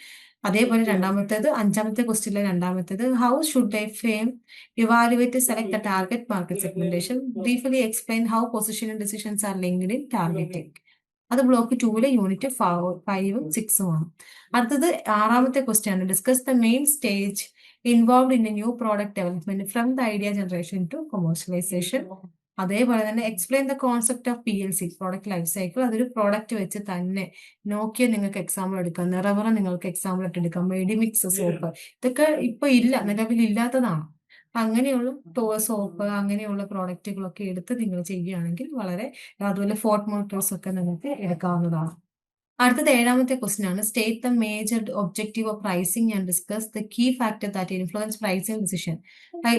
അതേപോലെ അഞ്ചാമത്തെ ക്വസ്റ്റ്യനിലെ രണ്ടാമത്തേത്, how should a firm evaluate select the target market segmentation, briefly explain how positioning decisions are linked in targeting. അത് block 2 unit 5ഉം 6ഉം ആണ്. അടുത്തത് ആറാമത്തെ ക്വസ്റ്റ്യൻ ആണ്, discuss the main stage involve in a new product development from the idea generation to commercialisation. അതേപോലെ തന്നെ explain the concept of PLC, product life cycle. അതൊരു പ്രോഡക്റ്റ് വെച്ച് തന്നെ നോക്കിയ നിങ്ങൾക്ക് എക്സാമ്പിൾ എടുക്കാം, നിറവറ നിങ്ങൾക്ക് എക്സാമ്പിൾ ആയിട്ട് എടുക്കാം, മെഡിമിക്സ് സോപ്പ്, ഇതൊക്കെ ഇപ്പൊ ഇല്ല, നിലവിലില്ലാത്തതാണ്. അങ്ങനെയുള്ള സോപ്പ് അങ്ങനെയുള്ള പ്രോഡക്റ്റുകളൊക്കെ എടുത്ത് നിങ്ങൾ ചെയ്യുകയാണെങ്കിൽ വളരെ, അതുപോലെ ഫോർട്ട് മോട്ടോഴ്സ് ഒക്കെ നിങ്ങൾക്ക് എടുക്കാവുന്നതാണ്. അടുത്തത് ഏഴാമത്തെ ക്വസ്റ്റ്യൻ ആണ്, state the major objective of pricing and discuss the key factor that influence pricing decision.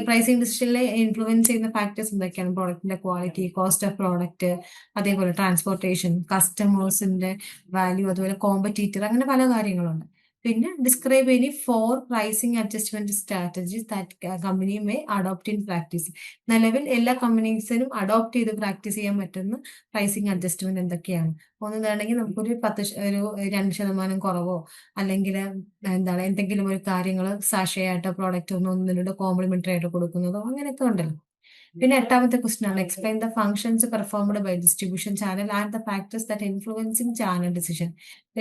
Pricing ഡിസിഷനിലെ ഇൻഫ്ലുവൻസ് ചെയ്യുന്ന ഫാക്ടേഴ്സ് എന്തൊക്കെയാണ്? പ്രോഡക്റ്റിന്റെ ക്വാളിറ്റി, കോസ്റ്റ് ഓഫ് പ്രോഡക്റ്റ്, അതേപോലെ ട്രാൻസ്പോർട്ടേഷൻ, കസ്റ്റമേഴ്സിന്റെ വാല്യൂ, അതുപോലെ കോമ്പറ്റീറ്റർ, അങ്ങനെ പല കാര്യങ്ങളുണ്ട്. പിന്നെ describe any 4 pricing adjustment strategies that company may adopt in practice. നിലവിൽ എല്ലാ കമ്പനീസിനും അഡോപ്റ്റ് ചെയ്ത് പ്രാക്ടീസ് ചെയ്യാൻ പറ്റുന്ന പ്രൈസിംഗ് അഡ്ജസ്റ്റ്മെന്റ് എന്തൊക്കെയാണ്? ഒന്നാണെങ്കിൽ നമുക്കൊരു 2% കുറവോ അല്ലെങ്കിൽ എന്തെങ്കിലും ഒരു കാര്യങ്ങൾ സാഷയായിട്ടോ പ്രോഡക്റ്റ് ഒന്നിനോട് കോംപ്ലിമെന്ററി ആയിട്ട് കൊടുക്കുന്നതോ അങ്ങനെയൊക്കെ ഉണ്ടല്ലോ. പിന്നെ എട്ടാമത്തെ ക്വസ്റ്റ്യൻ ആണ്, explain the functions performed by distribution channel and the factors that influencing channel decision.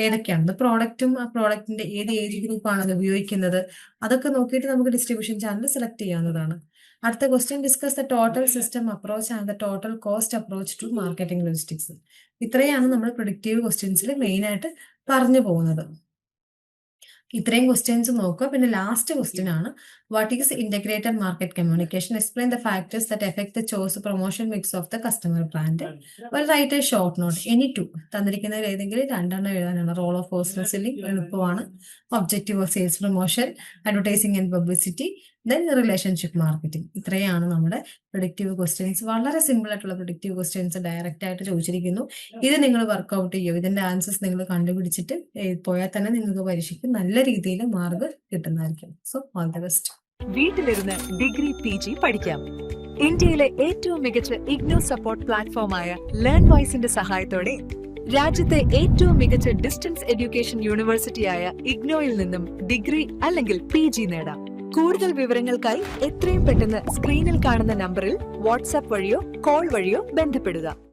ഏതൊക്കെയാണ് പ്രോഡക്റ്റും ആ പ്രോഡക്റ്റിന്റെ ഏത് ഏജ് ഗ്രൂപ്പാണ് അത് ഉപയോഗിക്കുന്നത്, അതൊക്കെ നോക്കിയിട്ട് നമുക്ക് ഡിസ്ട്രിബ്യൂഷൻ ചാനൽ സെലക്ട് ചെയ്യാവുന്നതാണ്. അടുത്ത question, discuss the total system approach and the total cost approach to marketing logistics. ഇത്രയാണ് നമ്മൾ പ്രിഡിക്റ്റീവ് ക്വസ്റ്റ്യൻസിൽ മെയിൻ ആയിട്ട് പറഞ്ഞു പോകുന്നത്. ഇത്രയും ക്വസ്റ്റ്യൻസ് നോക്കുക. പിന്നെ ലാസ്റ്റ് ക്വസ്റ്റ്യൻ ആണ്, what is integrated market communication, explain the factors that effect the choice promotion mix of the customer brand. Write a short note, any 2 തന്നിരിക്കുന്നതിൽ ഏതെങ്കിലും 2 എഴുതാനാണ്. റോൾ ഓഫ് പേഴ്സണൽ സെല്ലിംഗ് എളുപ്പമാണ്, objective of sales promotion, advertising and publicity, then relationship marketing. ഇത്രയാണ് നമ്മുടെ predictive questions. വളരെ simple ആയിട്ടുള്ള predictive questions direct ആയിട്ട് ചോദിച്ചിരിക്കുന്നു. ഇത് നിങ്ങൾ വർക്ക്ഔട്ട് ചെയ്യും. ഇതിന്റെ ആൻസേഴ്സ് നിങ്ങൾ കണ്ടുപിടിച്ചിട്ട് പോയാൽ തന്നെ നിങ്ങൾക്ക് പരീക്ഷയ്ക്ക് നല്ല രീതിയിൽ മാർക്ക് കിട്ടുന്നതായിരിക്കും. So all the best. വീട്ടിലിരുന്ന് ഡിഗ്രി PG പഠിക്കാം. ഇന്ത്യയിലെ ഏറ്റവും മികച്ച ഇഗ്നോ സപ്പോർട്ട് പ്ലാറ്റ്ഫോമായ ലേൺ വൈസിന്റെ സഹായത്തോടെ രാജ്യത്തെ ഏറ്റവും മികച്ച ഡിസ്റ്റൻസ് എഡ്യൂക്കേഷൻ യൂണിവേഴ്സിറ്റിയായ ഇഗ്നോയിൽ നിന്നും ഡിഗ്രി അല്ലെങ്കിൽ PG നേടാം. കൂടുതൽ വിവരങ്ങൾക്കായി എത്രയും പെട്ടെന്ന് സ്ക്രീനിൽ കാണുന്ന നമ്പറിൽ വാട്സാപ്പ് വഴിയോ കോൾ വഴിയോ ബന്ധപ്പെടുക.